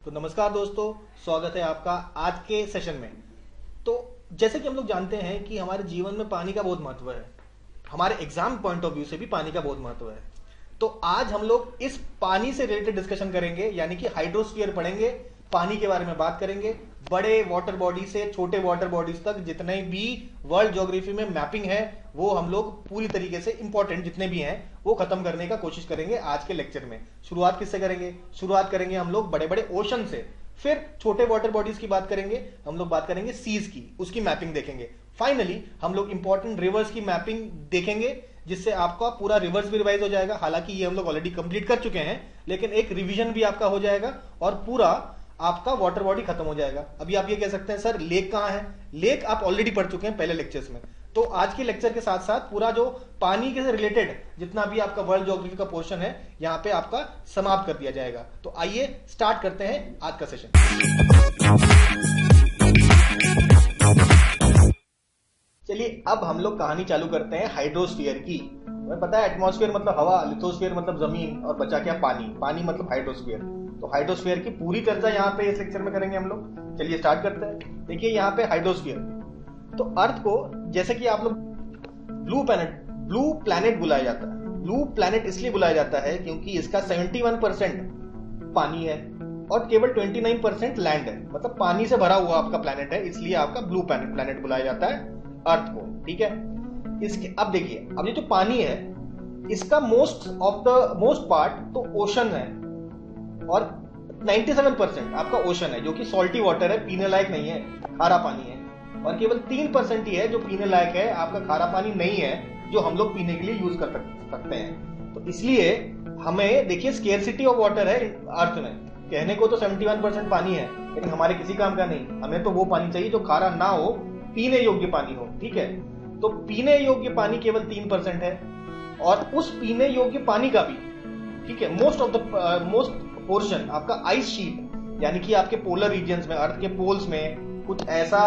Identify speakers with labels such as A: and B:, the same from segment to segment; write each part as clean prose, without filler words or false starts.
A: तो नमस्कार दोस्तों, स्वागत है आपका आज के सेशन में। तो जैसे कि हम लोग जानते हैं कि हमारे जीवन में पानी का बहुत महत्व है, हमारे एग्जाम पॉइंट ऑफ व्यू से भी पानी का बहुत महत्व है। तो आज हम लोग इस पानी से रिलेटेड डिस्कशन करेंगे, यानी कि हाइड्रोस्फीयर पढ़ेंगे, पानी के बारे में बात करेंगे। बड़े वाटर बॉडी से छोटे वाटर बॉडीज तक जितने भी वर्ल्ड ज्योग्राफी में मैपिंग है वो हम लोग पूरी तरीके से इंपॉर्टेंट जितने भी हैं वो खत्म करने का कोशिश करेंगे आज के लेक्चर में। शुरुआत किससे करेंगे? शुरुआत करेंगे हम लोग बड़े बड़े ओशन से, फिर छोटे वाटर बॉडीज की बात करेंगे, हम लोग बात करेंगे सीज की, उसकी मैपिंग देखेंगे। फाइनली हम लोग इंपॉर्टेंट रिवर्स की मैपिंग देखेंगे, जिससे आपका पूरा रिवर्स भी रिवाइज हो जाएगा। हालांकि ये हम लोग ऑलरेडी कंप्लीट कर चुके हैं, लेकिन एक रिवीजन भी आपका हो जाएगा और पूरा आपका वाटर बॉडी खत्म हो जाएगा। अभी आप ये कह सकते हैं सर लेक कहां है? लेक आप ऑलरेडी पढ़ चुके हैं पहले लेक्चर्स में। तो आज के लेक्चर के साथ साथ पूरा जो पानी के से रिलेटेड जितना भी आपका वर्ल्ड ज्योग्राफी का पोर्शन है यहां पे आपका समाप्त कर दिया जाएगा। तो आइए स्टार्ट करते हैं आज का सेशन। चलिए अब हम लोग कहानी चालू करते हैं हाइड्रोस्फीयर की। तुम्हें पता है एटमॉस्फेयर मतलब हवा, लिथोस्फीयर मतलब जमीन और बचा क्या? पानी। पानी मतलब हाइड्रोस्फीयर। तो हाइड्रोस्फीयर की पूरी चर्चा यहाँ पे इस लेक्चर में करेंगे हम लोग। चलिए स्टार्ट करते हैं। देखिए यहाँ पे हाइड्रोस्फीयर, तो अर्थ को जैसे कि आप लोग ब्लू प्लैनेट बुलाया जाता है। ब्लू प्लैनेट इसलिए बुलाया जाता है क्योंकि इसका 71% पानी है और केवल 29% लैंड है, मतलब पानी से भरा हुआ आपका प्लैनेट है, इसलिए आपका ब्लू प्लैनेट बुलाया जाता है अर्थ को। ठीक है, इसके अब देखिए, अब ये जो पानी है इसका मोस्ट पार्ट तो ओशन है और 97% आपका ओशन है, जो कि सॉल्टी वाटर है, पीने लायक नहीं है, खारा पानी है। और केवल 3% ही है जो पीने लायक है, आपका खारा पानी नहीं है, जो हम लोग पीने के लिए यूज कर सकते हैं। तो इसलिए हमें देखिए स्केर्सिटी ऑफ वाटर है अर्थ में। कहने को तो 71% पानी है, लेकिन हमारे किसी काम का नहीं। हमें तो वो पानी चाहिए जो खारा ना हो, पीने योग्य पानी हो। ठीक है, तो पीने योग्य पानी केवल 3% है और उस पीने योग्य पानी का भी, ठीक है, मोस्ट पोर्शन आपका आइस शीट, यानी कि आपके पोलर रीजन्स में, अर्थ के पोल्स में कुछ ऐसा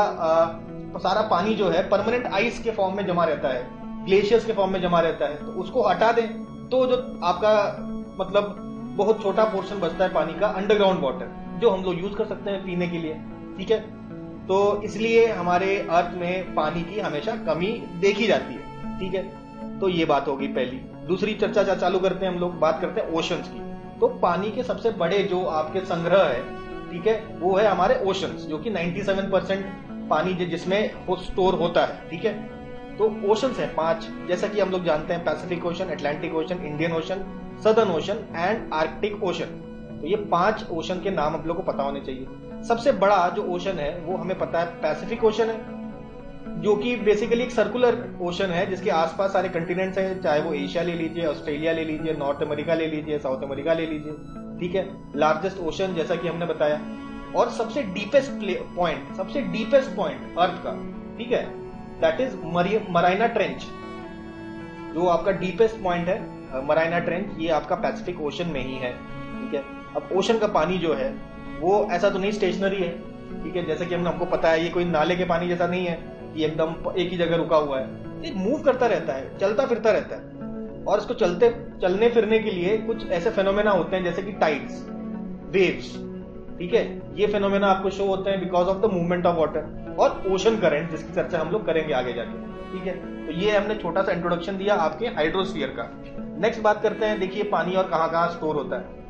A: सारा पानी जो है परमानेंट आइस के फॉर्म में जमा रहता है, ग्लेशियर्स के फॉर्म में जमा रहता है। तो उसको हटा दें तो जो आपका मतलब बहुत छोटा पोर्शन बचता है पानी का, अंडरग्राउंड वाटर, जो हम लोग यूज कर सकते हैं पीने के लिए। ठीक है, तो इसलिए हमारे अर्थ में पानी की हमेशा कमी देखी जाती है। ठीक है, तो ये बात होगी पहली। दूसरी चर्चा चालू करते हैं हम लोग, बात करते हैं ओशंस की। तो पानी के सबसे बड़े जो आपके संग्रह है, ठीक है, वो है हमारे ओशंस, जो कि 97% पानी जिसमें स्टोर होता है। ठीक है, तो ओशंस है 5, जैसा कि हम लोग जानते हैं, Pacific ocean, Atlantic ocean, Indian ocean, southern ocean and Arctic ocean. तो ये 5 ओशन के नाम हम लोग को पता होने चाहिए। सबसे बड़ा जो ओशन है वो हमें पता है पैसिफिक ओशन है, जो कि बेसिकली एक सर्कुलर ओशन है जिसके आसपास सारे कंटिनेंट्स हैं, चाहे वो एशिया ले लीजिए, ऑस्ट्रेलिया ले लीजिए, नॉर्थ अमेरिका ले लीजिए, साउथ अमेरिका ले लीजिए। ठीक है, लार्जेस्ट ओशन जैसा कि हमने बताया, और सबसे डीपेस्ट पॉइंट अर्थ का, ठीक है, दैट इज मराइना ट्रेंच। जो आपका डीपेस्ट पॉइंट है मराइना ट्रेंच, ये आपका पैसिफिक ओशन में ही है। ठीक है, अब ओशन का पानी जो है वो ऐसा तो नहीं स्टेशनरी है। ठीक है, जैसे कि हमको पता है ये कोई नाले के पानी जैसा नहीं है, ये एकदम एक ही जगह रुका हुआ है, ये मूव करता रहता है, चलता फिरता रहता है। और इसको चलने फिरने के लिए कुछ ऐसे फेनोमेना होते हैं जैसे कि टाइड्स, वेव्स। ठीक है, ये फेनोमेना आपको शो होते हैं because of the movement of water, और ओशन करंट, जिसकी चर्चा हम लोग करेंगे आगे जाके। ठीक है, तो ये हमने छोटा सा इंट्रोडक्शन दिया आपके हाइड्रोस्फीयर का। नेक्स्ट बात करते हैं, देखिए पानी और कहां स्टोर होता है।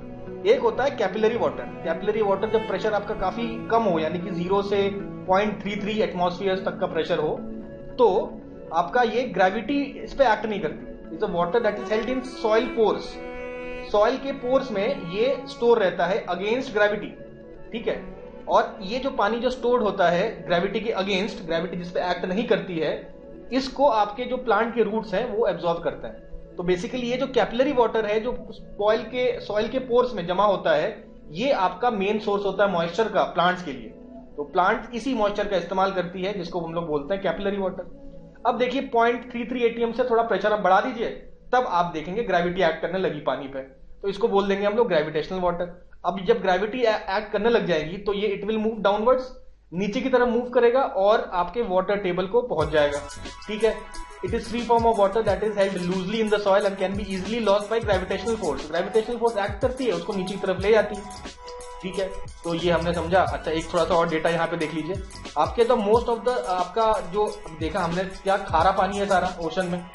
A: एक होता है कैपिलरी वाटर। कैपिलरी वाटर जब प्रेशर आपका काफी कम हो, यानी कि 0 से 0.33 एटमॉस्फेयर तक का प्रेशर हो, तो आपका ये ग्रेविटी इस पे एक्ट नहीं करती। It's a water that is held in soil pores. Soil के पोर्स में ये स्टोर रहता है अगेंस्ट ग्रेविटी। ठीक है, और ये जो पानी जो स्टोर्ड होता है ग्रेविटी के अगेंस्ट, ग्रेविटी जिस पे एक्ट नहीं करती है, इसको आपके जो प्लांट के रूट्स हैं वो एब्जॉर्ब करते हैं। तो बेसिकली ये जो कैपिलरी वाटर है, जो सॉइल के पोर्स में जमा होता है, ये आपका मेन सोर्स होता है मॉइस्चर का प्लांट्स के लिए। तो प्लांट इसी मॉइस्चर का इस्तेमाल करती है, जिसको हम लोग बोलते हैं कैपिलरी वाटर। अब देखिए 0.33 ATM से थोड़ा प्रेशर आप बढ़ा दीजिए, तब आप देखेंगे ग्रेविटी एक्ट करने लगी पानी पे, तो इसको बोल देंगे हम लोग ग्रेविटेशनल वाटर। अब जब ग्रेविटी एक्ट करने लग जाएगी तो ये इट विल मूव डाउनवर्ड्स, नीचे की तरफ मूव करेगा और आपके वाटर टेबल को पहुंच जाएगा। ठीक है, It is free form of water that is held loosely in the soil and can be easily lost by gravitational force. Gravitational force act करती है, उसको नीचे की तरफ ले जाती है। ठीक है, तो ये हमने समझा। अच्छा, एक थोड़ा सा और डेटा यहाँ पे देख लीजिए। आपके तो मोस्ट ऑफ द आपका जो देखा हमने, क्या खारा पानी है सारा ओशन में।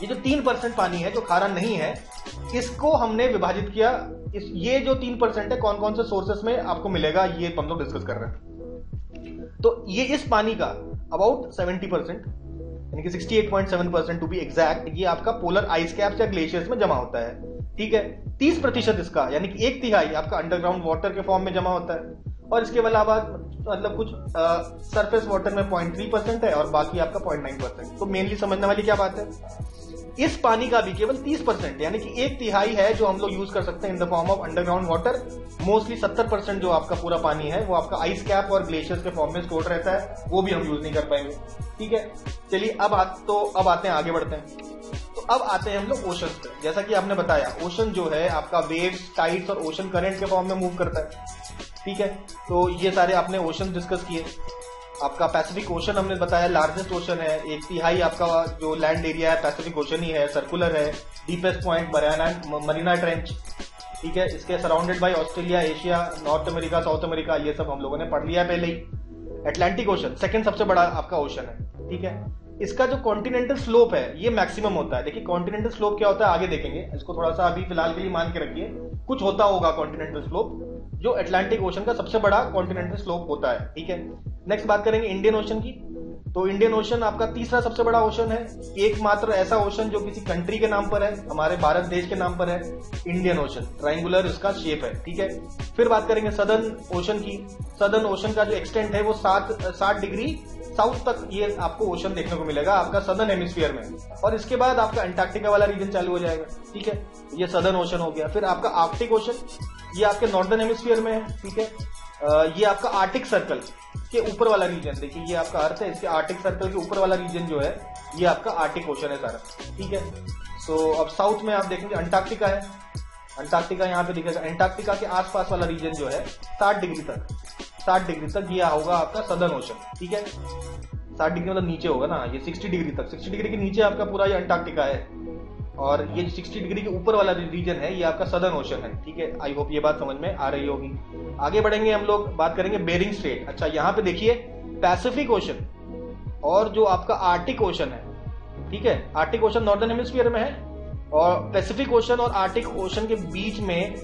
A: ये जो 3% पानी है जो खारा नहीं है, इसको हमने विभाजित किया। ये जो 3% है कौन कौन से सोर्सेस में आपको मिलेगा, ये हम लोग डिस्कस कर रहे हैं। तो ये इस पानी का अबाउट 70%, यानी कि 68.7% टू बी एग्जैक्ट, ये आपका पोलर आइस कैप्स या ग्लेशियर्स में जमा होता है। ठीक है, 30% इसका यानी कि 1/3 आपका अंडरग्राउंड वाटर के फॉर्म में जमा होता है, और इसके अलावा मतलब कुछ सरफेस वाटर में 0.3% है और बाकी आपका 0.9%। तो मेनली समझने वाली क्या बात है, इस पानी का भी केवल 30% यानी कि 1/3 है जो हम लोग यूज कर सकते हैं in the form of underground water. Mostly 70% जो आपका पूरा पानी है वो आपका आइस कैप और ग्लेशियर्स के फॉर्म में स्टोर रहता है, वो भी हम यूज नहीं कर पाएंगे। ठीक है, चलिए अब आते हैं, आगे बढ़ते हैं। तो अब आते हैं हम लोग ओशन पे। जैसा कि आपने बताया, ओशन जो है आपका वेव्स, टाइड्स और ओशन करंट के फॉर्म में मूव करता है। ठीक है, तो ये सारे आपने ओशन डिस्कस किए। आपका पैसिफिक ओशन हमने बताया लार्जेस्ट ओशन है, 1/3 आपका जो लैंड एरिया है पैसिफिक ओशन ही है, सर्कुलर है, डीपेस्ट पॉइंट मरीना ट्रेंच। ठीक है, इसके surrounded by Australia, Asia, north America, south America, ये सब हम लोगों ने पढ़ लिया है पहले ही। अटलांटिक ओशन सेकंड सबसे बड़ा आपका ओशन है। ठीक है, इसका जो कॉन्टिनेंटल स्लोप है ये मैक्सिमम होता है। देखिए कॉन्टिनेंटल स्लोप क्या होता है आगे देखेंगे, इसको थोड़ा सा अभी फिलहाल के लिए मान के रखिए। कुछ होता होगा कॉन्टिनेंटल स्लोप, जो अटलांटिक ओशन का सबसे बड़ा कॉन्टिनेंटल स्लोप होता है। ठीक है, नेक्स्ट बात करेंगे इंडियन ओशन की। तो इंडियन ओशन आपका तीसरा सबसे बड़ा ओशन है, एकमात्र ऐसा ओशन जो किसी कंट्री के नाम पर है, हमारे भारत देश के नाम पर है, इंडियन ओशन। ट्रायंगुलर इसका शेप है। ठीक है, फिर बात करेंगे सदर्न ओशन की। सदर्न ओशन का जो एक्सटेंट है वो 60 डिग्री साउथ तक ये आपको ओशन देखने को मिलेगा आपका सदर्न हेमिस्फीयर में, और इसके बाद आपका अंटार्कटिका वाला रीजन चालू हो जाएगा। ठीक है, ये सदर्न ओशन हो गया। फिर आपका आर्कटिक ओशन, ये आपके नॉर्दर्न हेमिस्फीयर में है। ठीक है, ये आपका आर्टिक सर्कल के ऊपर वाला रीजन, देखिए ये आपका अर्थ है, इसके आर्टिक सर्कल के ऊपर वाला रीजन जो है ये आपका आर्टिक ओशन है सारा। ठीक है, सो अब साउथ में आप देखेंगे अंटार्कटिका है। अंटार्कटिका यहाँ पे दिखेगा। अंटार्कटिका के आसपास वाला रीजन जो है 60 डिग्री तक ये होगा आपका सदर्न ओशन। ठीक है, 60 डिग्री मतलब नीचे होगा ना, ये 60 डिग्री तक, 60 डिग्री के नीचे आपका पूरा ये अंटार्कटिका है, और ये 60 डिग्री के ऊपर वाला रीजन है ये आपका सदर्न ओशन है। ठीक है, आई होप ये बात समझ में आ रही होगी। आगे बढ़ेंगे हम लोग, बात करेंगे बेरिंग स्ट्रेट। अच्छा, यहाँ पे देखिए पैसिफिक ओशन और जो आपका आर्टिक ओशन है, ठीक है, आर्टिक ओशन नॉर्दर्न हेमिस्फीयर में है, और पैसिफिक ओशन और आर्टिक ओशन के बीच में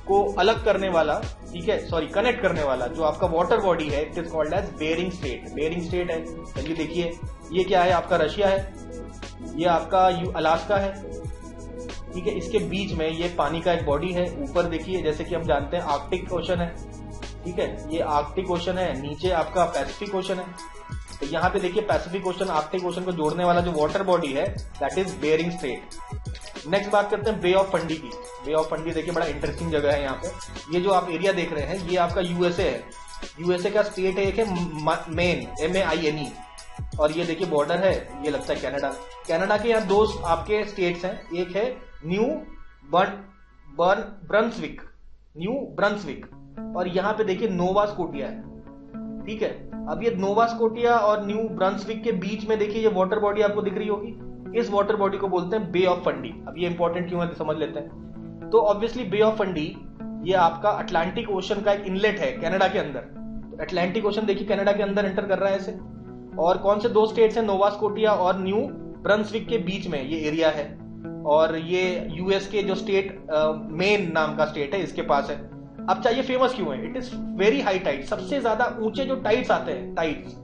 A: को अलग करने वाला, ठीक है, सॉरी कनेक्ट करने वाला जो आपका वाटर बॉडी है, it is called as Bering Strait. Bering Strait है, चलिए देखिए ये क्या है, आपका रशिया है, ये आपका अलास्का है। ठीक है, इसके बीच में ये पानी का एक बॉडी है। ऊपर देखिए जैसे कि हम जानते हैं आर्कटिक ओशन है। ठीक है, ये आर्कटिक ओशन है, नीचे आपका पैसिफिक ओशन है। तो यहाँ पे देखिए पैसिफिक ओशन आर्कटिक ओशन को जोड़ने वाला जो वाटर बॉडी है that is Bering Strait. Next बात करते हैं बे ऑफ फंडी की। बे ऑफ फंडी देखिए बड़ा इंटरेस्टिंग जगह है। यहाँ पे ये जो आप एरिया देख रहे हैं ये आपका यूएसए है। यूएसए का स्टेट है, एक है मेन, MAINE, और ये देखिए बॉर्डर है, ये लगता है कनाडा। कनाडा के यहाँ दो आपके स्टेट्स हैं, एक है न्यू ब्रंसविक और यहाँ पे देखिए नोवा स्कोटिया है। ठीक है, अब ये नोवा स्कोटिया और न्यू ब्रंसविक के बीच में देखिए ये वाटर बॉडी आपको दिख रही होगी, इस वाटर बॉडी को बोलते हैं बे ऑफ फंडी। अब ये इंपॉर्टेंट क्यों है समझ लेते हैं। तो ऑब्वियसली बे ऑफ फंडी ये आपका अटलांटिक ओशन का एक इनलेट है कनाडा के अंदर। तो अटलांटिक ओशन देखिए कनाडा के अंदर एंटर कर रहा है ऐसे, और कौन से दो स्टेट्स हैं, नोवा स्कोटिया और न्यू ब्रंसविक के बीच में ये एरिया है, और ये यूएस के जो स्टेट मेन नाम का स्टेट है इसके पास है। अब चाहिए फेमस क्यों है, it is very high tide, सबसे ज्यादा ऊंचे जो टाइड्स आते हैं, टाइड्स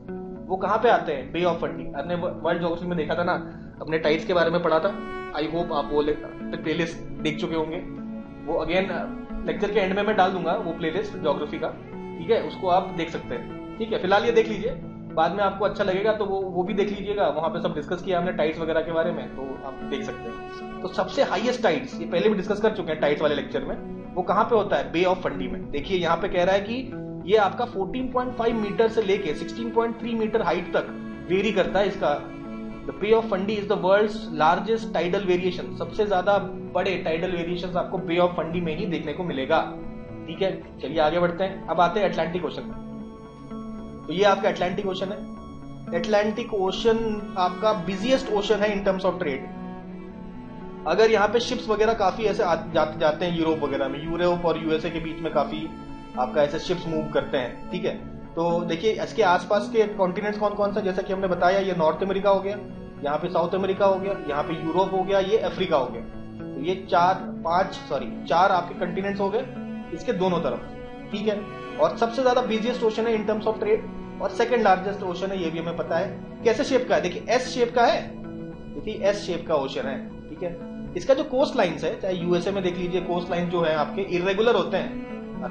A: वो कहाँ पे आते हैं, बे ऑफ फंडी। आपने वर्ल्ड ज्योग्राफी में देखा था ना, अपने टाइड्स के बारे में पढ़ा था। आई होप आप वो प्लेलिस्ट देख चुके होंगे, वो अगेन लेक्चर के एंड में मैं डाल दूंगा वो प्लेलिस्ट ज्योग्राफी का। ठीक है, उसको आप देख सकते हैं। ठीक है, फिलहाल ये देख लीजिए, बाद में आपको अच्छा लगेगा तो वो भी देख लीजिएगा, वहां पे सब डिस्कस किया हमने टाइड्स वगैरह के बारे में, तो आप देख सकते हैं। तो सबसे हाईएस्ट टाइड्स, ये पहले भी डिस्कस कर चुके हैं टाइड्स वाले लेक्चर में, वो कहाँ पे होता है, बे ऑफ फंडी में। देखिए यहाँ पे कह रहा है कि ये आपका 14.5 मीटर से लेके 16.3 मीटर हाइट तक वेरी करता है इसका। The Bay of Fundy is the world's largest tidal variation, सबसे ज्यादा बड़े टाइडल वेरिएशन आपको बे ऑफ फंडी में ही देखने को मिलेगा। ठीक है, चलिए आगे बढ़ते हैं। अब आते हैं अटलांटिक ओशन में। तो ये आपका अटलांटिक ओशन है। अटलांटिक ओशन आपका बिजिएस्ट ओशन है इन टर्म्स ऑफ ट्रेड। अगर यहाँ पे शिप्स वगैरह काफी ऐसे जाते हैं यूरोप वगैरह में, यूरोप और यूएसए के बीच में काफी आपका ऐसे शिप्स मूव करते हैं, ठीक है। तो देखिए इसके आसपास के कॉन्टिनेंट्स कौन कौन सा, जैसा कि हमने बताया, ये नॉर्थ अमेरिका हो गया, यहाँ पे साउथ अमेरिका हो गया, यहाँ पे यूरोप हो गया, ये अफ्रीका हो गया। तो ये चार आपके कंटिनेंट्स हो गए इसके दोनों तरफ, ठीक है। और सबसे ज्यादा बिजिएस्ट ओशन है इन टर्म्स ऑफ ट्रेड, और सेकंड लार्जेस्ट ओशन है, ये भी हमें पता है। कैसे शेप का है, देखिए एस शेप का है, देखिए एस शेप का ओशन है, ठीक है। इसका जो कोस्ट लाइन्स है, चाहे यूएसए में देख लीजिए, कोस्ट लाइन जो है आपके इरेगुलर होते हैं।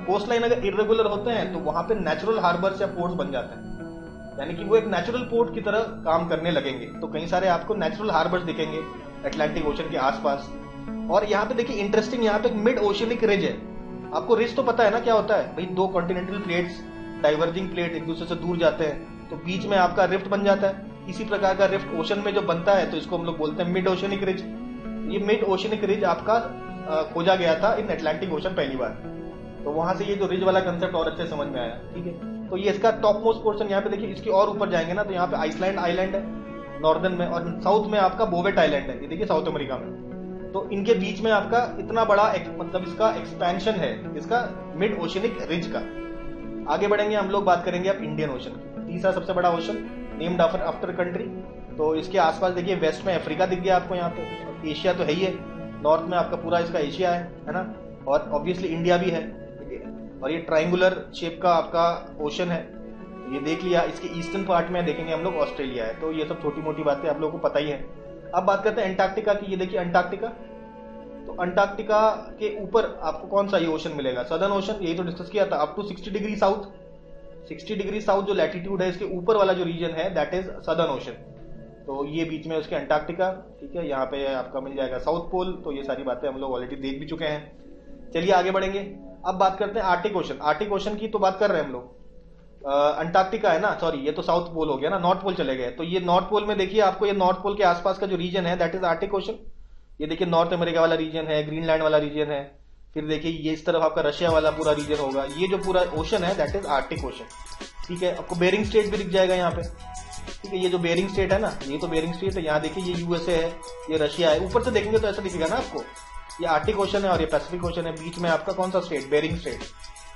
A: कोस्ट लाइन अगर इरेगुलर होते हैं तो वहां पे नेचुरल हार्बर्स या पोर्ट्स बन जाते हैं, यानी कि वो एक नेचुरल पोर्ट की तरह काम करने लगेंगे। तो कई सारे आपको नेचुरल हार्बर्स दिखेंगे अटलांटिक ओशन के आसपास। और यहाँ पे देखिए इंटरेस्टिंग, यहाँ पे एक मिड ओशनिक रिज है। आपको रिज तो पता है ना क्या होता है भाई, दो कॉन्टिनेंटल प्लेट्स, डाइवर्जिंग प्लेट एक दूसरे से दूर जाते हैं, तो बीच में आपका रिफ्ट बन जाता है। इसी प्रकार का रिफ्ट ओशन में जो बनता है तो इसको हम लोग बोलते हैं मिड ओशनिक रिज। ये मिड ओशनिक रिज आपका खोजा गया था इन अटलांटिक ओशन पहली बार, तो वहां से ये जो रिज वाला कंसेप्ट और अच्छे समझ में आया, ठीक है। तो ये इसका टॉप मोस्ट पोर्शन, यहाँ पे देखिए इसके और ऊपर जाएंगे ना तो यहाँ पे आइसलैंड आइलैंड है नॉर्दर्न में, और साउथ में आपका बोवेट आइलैंड है, ये देखिए साउथ अमेरिका में। तो इनके बीच में आपका इतना बड़ा मतलब इसका एक्सपेंशन है, इसका मिड ओशनिक रिज का। आगे बढ़ेंगे हम लोग, बात करेंगे अब इंडियन ओशन की, तीसरा सबसे बड़ा ओशन, नेम्ड आफ्टर कंट्री। तो इसके आसपास देखिए वेस्ट में अफ्रीका दिख गया आपको, यहाँ पे एशिया तो है ही है, नॉर्थ में आपका पूरा इसका एशिया है ना, और ऑब्वियसली इंडिया भी है। और ये ट्रायंगुलर शेप का आपका ओशन है, ये देख लिया। इसके ईस्टर्न पार्ट में देखेंगे हम लोग ऑस्ट्रेलिया है। तो ये सब छोटी मोटी बातें आप लोगों को पता ही है। अब बात करते हैं अंटार्कटिका की। ये देखिए अंटार्कटिका, तो अंटार्कटिका के ऊपर आपको कौन सा ये ओशन मिलेगा, सदर्न ओशन, यही तो डिस्कस किया था, up to 60 degree south. 60 degree south जो लैटिट्यूड है, इसके ऊपर वाला जो रीजन है दैट इज सदर्न ओशन। तो ये बीच में उसके अंटार्कटिका, ठीक है। यहाँ पे आपका मिल जाएगा साउथ पोल। तो ये सारी बातें हम लोग ऑलरेडी देख भी चुके हैं। चलिए आगे बढ़ेंगे, अब बात करते हैं आर्टिक ओशन। आर्टिक ओशन की तो बात कर रहे हैं हम लोग, अंटार्कटिका है ना, सॉरी ये तो साउथ पोल हो गया ना, नॉर्थ पोल चले गए। तो ये नॉर्थ पोल में देखिए आपको, ये नॉर्थ पोल के आसपास का जो रीजन है दैट इज आर्टिक ओशन। ये देखिए नॉर्थ अमेरिका वाला रीजन है, ग्रीनलैंड वाला रीजन है, फिर देखिए ये इस तरफ आपका रशिया वाला पूरा रीजन होगा। ये जो पूरा ओशन है दैट इज आर्टिक ओशन, ठीक है। आपको बेरिंग स्ट्रेट भी दिख जाएगा यहाँ पे, ठीक है। ये जो बेरिंग स्ट्रेट है ना, ये तो बेरिंग स्ट्रेट है। यहाँ देखिए ये यूएसए है, ये रशिया है। ऊपर से देखेंगे तो ऐसा दिखेगा ना आपको, ये आर्टिक ओशन है और ये पैसिफिक ओशन है। बीच में आपका कौन सा स्टेट, बेरिंग स्ट्रेट।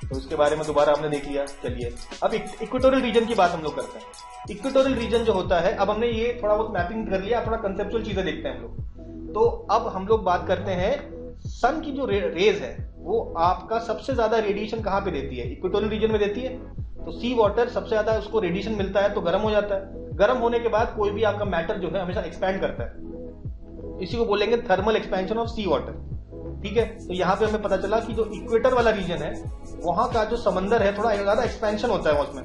A: तो इसके बारे में दोबारा हमने देख लिया। चलिए अब इक्वेटोरियल रीजन की बात हम लोग करते हैं। इक्वेटोरियल रीजन जो होता है, अब हमने ये थोड़ा बहुत मैपिंग कर लिया, थोड़ा कंसेप्चुअल चीजें देखते हैं हम लोग। तो अब हम लोग बात करते हैं सन की जो रेज है वो आपका सबसे ज्यादा रेडिएशन कहाँ पे देती है, इक्वेटोरियल रीजन में देती है। तो सी वाटर सबसे ज्यादा उसको रेडिएशन मिलता है तो गर्म हो जाता है। गर्म होने के बाद कोई भी आपका मैटर जो है हमेशा एक्सपैंड करता है, इसी को बोलेंगे thermal expansion of sea water, ठीक है। तो यहाँ पे हमें पता चला कि जो इक्वेटर वाला रीजन है वहां का जो समंदर है थोड़ा ज्यादा एक्सपेंशन होता है उसमें,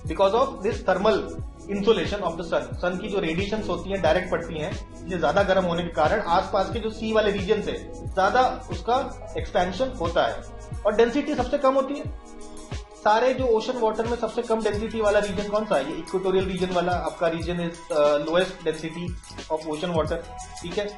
A: because of this thermal insolation of the sun. Sun की जो रेडिएशन होती है डायरेक्ट पड़ती हैं, ये ज्यादा गर्म होने के कारण आसपास के जो सी वाले रीजन से ज्यादा उसका एक्सपेंशन होता है, और डेंसिटी सबसे कम होती है। सारे जो ओशन वाटर में सबसे कम डेंसिटी वाला रीजन कौन सा है, ये इक्वेटोरियल रीजन वाला आपका region is lowest density of ocean water, ठीक है।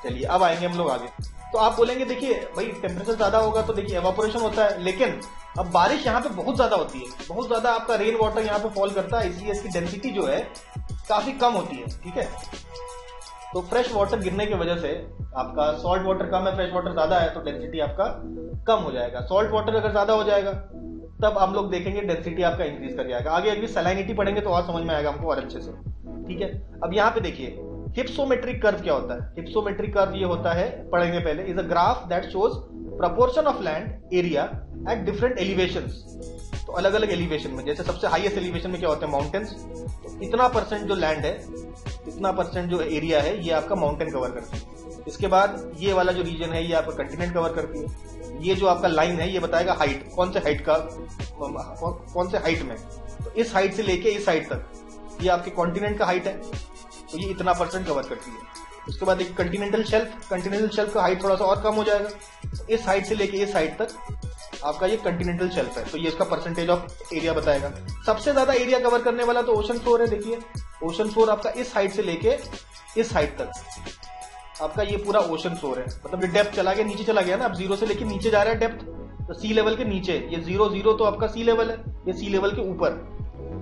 A: चलिए अब आएंगे हम लोग आगे। तो आप बोलेंगे देखिए भाई टेम्परेचर ज्यादा होगा तो देखिए एवापोरेशन होता है, लेकिन अब बारिश यहाँ पे बहुत ज्यादा होती है, बहुत ज्यादा आपका रेन वाटर यहाँ पे फॉल करता है, इसलिए इसकी डेंसिटी जो है काफी कम होती है, ठीक है। तो फ्रेश वाटर गिरने की वजह से आपका सॉल्ट वाटर कम है, फ्रेश वाटर ज्यादा है, तो डेंसिटी आपका कम हो जाएगा। सॉल्ट वाटर अगर ज्यादा हो जाएगा तब हम लोग देखेंगे डेंसिटी आपका इंक्रीज कर जाएगा। आगे अभी सैलिनिटी पढ़ेंगे तो और समझ में आएगा हमको और अच्छे से, ठीक है। अब यहाँ पे देखिए हिप्सोमेट्रिक कर्व क्या होता है। हिप्सोमेट्रिक कर्व ये होता है, पढ़ेंगे पहले, is a graph that shows proportion of land area at different elevations. तो अलग अलग एलिवेशन में, जैसे सबसे हाईएस्ट एलिवेशन में क्या होते हैं, माउंटेन्स। तो इतना परसेंट जो लैंड है, इतना परसेंट जो एरिया है ये आपका माउंटेन कवर करती है। इसके बाद ये वाला जो रीजन है ये आपका कंटिनेंट कवर करती है। ये जो आपका लाइन है ये बताएगा हाइट, कौन से हाइट का, कौन से हाइट में। तो इस हाइट से लेके इस हाइट तक ये आपके कॉन्टिनेंट का हाइट है, तो ये इतना परसेंट कवर करती है। उसके बाद एक कंटिनेंटल शेल्फ का हाइट थोड़ा सा और कम हो जाएगा, तो इस हाइट से लेके इस हाइट तक आपका ये कंटिनेंटल शेल्फ है, तो ये इसका परसेंटेज ऑफ एरिया बताएगा। सबसे ज्यादा एरिया कवर करने वाला तो ओशन फ्लोर है। देखिए ओशन फ्लोर आपका इस हाइट से लेके इस हाइट तक आपका ये पूरा ओशन फ्लोर है, मतलब ये डेप्थ चला गया, नीचे चला गया ना, अब जीरो से लेके नीचे जा रहा है डेप्थ, तो सी लेवल के नीचे, ये 0 तो आपका सी लेवल है, ये सी लेवल के ऊपर,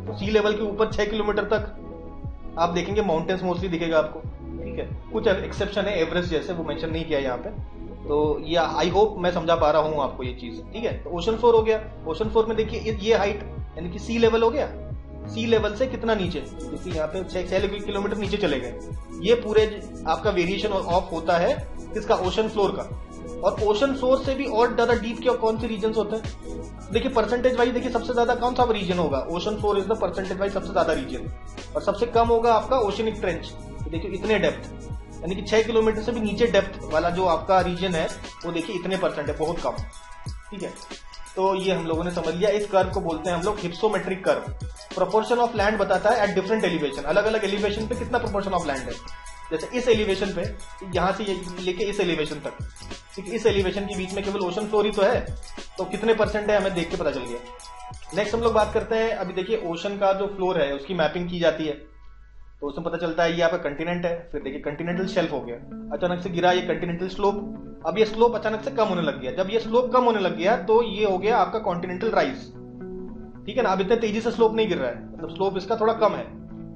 A: तो सी लेवल के ऊपर 6 किलोमीटर तक आप देखेंगे माउंटेन्स मोस्टली दिखेगा आपको, ठीक है। कुछ एक्सेप्शन है एवरेस्ट जैसे, वो मेंशन नहीं किया यहाँ पे, तो ये आई होप मैं समझा पा रहा हूँ आपको ये चीज, ठीक है। तो ओशन फ्लोर हो गया। ओशन फ्लोर में देखिए ये हाइट यानी कि सी लेवल हो गया। सी लेवल से कितना नीचे, देखिए यहाँ पे 6 किलोमीटर नीचे चले गए। ये पूरे आपका वेरिएशन ऑफ होता है किसका, ओशन फ्लोर का। और ओशन फ्लोर से भी और ज्यादा डीप क्या कौन से रीजन होते हैं, देखिए परसेंटेज वाइज देखिए सबसे ज्यादा कौन सा रीजन होगा, ocean floor is the percentage wise सबसे ज्यादा रीजन। और सबसे कम होगा आपका ओशनिक ट्रेंच, देखिए इतने डेप्थ, यानी कि 6 किलोमीटर से भी नीचे डेप्थ वाला जो आपका रीजन है वो देखिए इतने परसेंट है, बहुत कम, ठीक है। तो ये हम लोगों ने समझ लिया। इस कर्व को बोलते हैं हम लोग hypsometric curve. Proportion of land बताता है एट डिफरेंट एलिवेशन, अलग अलग एलिवेशन पे कितना प्रोपोर्शन ऑफ लैंड है। जैसे इस एलिवेशन पे, यहां से लेके इस एलिवेशन तक, ठीक, इस एलिवेशन के बीच में केवल ओशन फ्लोर ही तो है, तो कितने परसेंट है हमें देख के पता चल गया। नेक्स्ट हम लोग बात करते हैं, अभी देखिए ओशन का जो फ्लोर है उसकी मैपिंग की जाती है, तो उसमें पता चलता है ये आपका कंटिनेंट है। फिर देखिए कंटिनेंटल शेल्फ हो गया, अचानक से गिरा ये कंटिनेंटल स्लोप। अब ये स्लोप अचानक से कम होने लग गया। जब ये स्लोप कम होने लग गया तो ये हो गया आपका कॉन्टिनेंटल राइज, ठीक है ना। अब इतने तेजी से स्लोप नहीं गिर रहा है, मतलब स्लोप इसका थोड़ा कम है,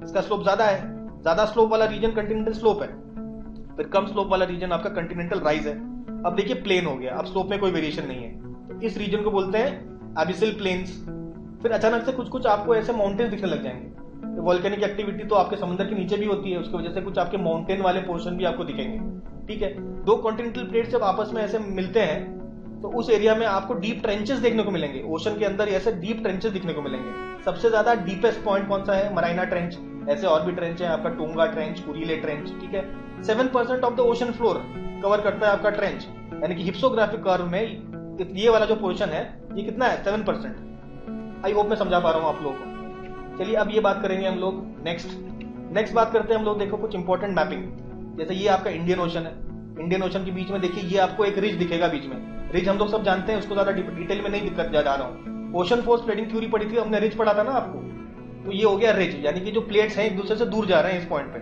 A: इसका स्लोप ज्यादा है। ज्यादा स्लोप वाला रीजन कंटिनेंटल स्लोप है, फिर कम स्लोप वाला रीजन आपका कंटिनेंटल राइज है। अब देखिए प्लेन हो गया, अब स्लोप में कोई वेरिएशन नहीं है, तो इस रीजन को बोलते हैं एबिसिल प्लेन्स। फिर अचानक से कुछ कुछ आपको ऐसे माउंटेन दिखने लग जाएंगे। तो वॉल्केनिक एक्टिविटी तो आपके समुद्र के नीचे भी होती है, उसकी वजह से कुछ आपके माउंटेन वाले पोर्शन भी आपको दिखेंगे, ठीक है। दो कॉन्टिनेंटल प्लेट जब आपस में ऐसे मिलते हैं तो उस एरिया में आपको डीप ट्रेंचेस देखने को मिलेंगे। ओशन के अंदर ऐसे डीप ट्रेंचेस दिखने को मिलेंगे। सबसे ज्यादा डीपेस्ट पॉइंट कौन सा है, मराइना ट्रेंच। ऐसे और भी ट्रेंच है आपका, टोंगा ट्रेंच, कुरीले ट्रेंच, ठीक है। 7% of the ocean floor cover करता है आपका ट्रेंच, यानी कि हिप्सोग्राफिक कर्व में ये वाला जो पोर्शन है ये कितना है, 7%। आई होप मैं समझा पा रहा हूं आप लोगों को। चलिए अब ये बात करेंगे हम लोग नेक्स्ट बात करते हैं हम लोग, देखो कुछ इंपॉर्टेंट मैपिंग। जैसे ये आपका इंडियन ओशन है, इंडियन ओशन के बीच में देखिए ये आपको एक रिज दिखेगा बीच में। रिज हम लोग सब जानते हैं, उसको ज्यादा डिटेल में नहीं दिक्कत जा रहा हूँ। ओशन फोर्स स्प्रेडिंग थ्योरी पढ़ी थी हमने, रिज पढ़ा था ना आपको। तो ये हो गया रिज, यानी कि जो प्लेट्स हैं एक दूसरे से दूर जा रहे हैं इस पॉइंट पे,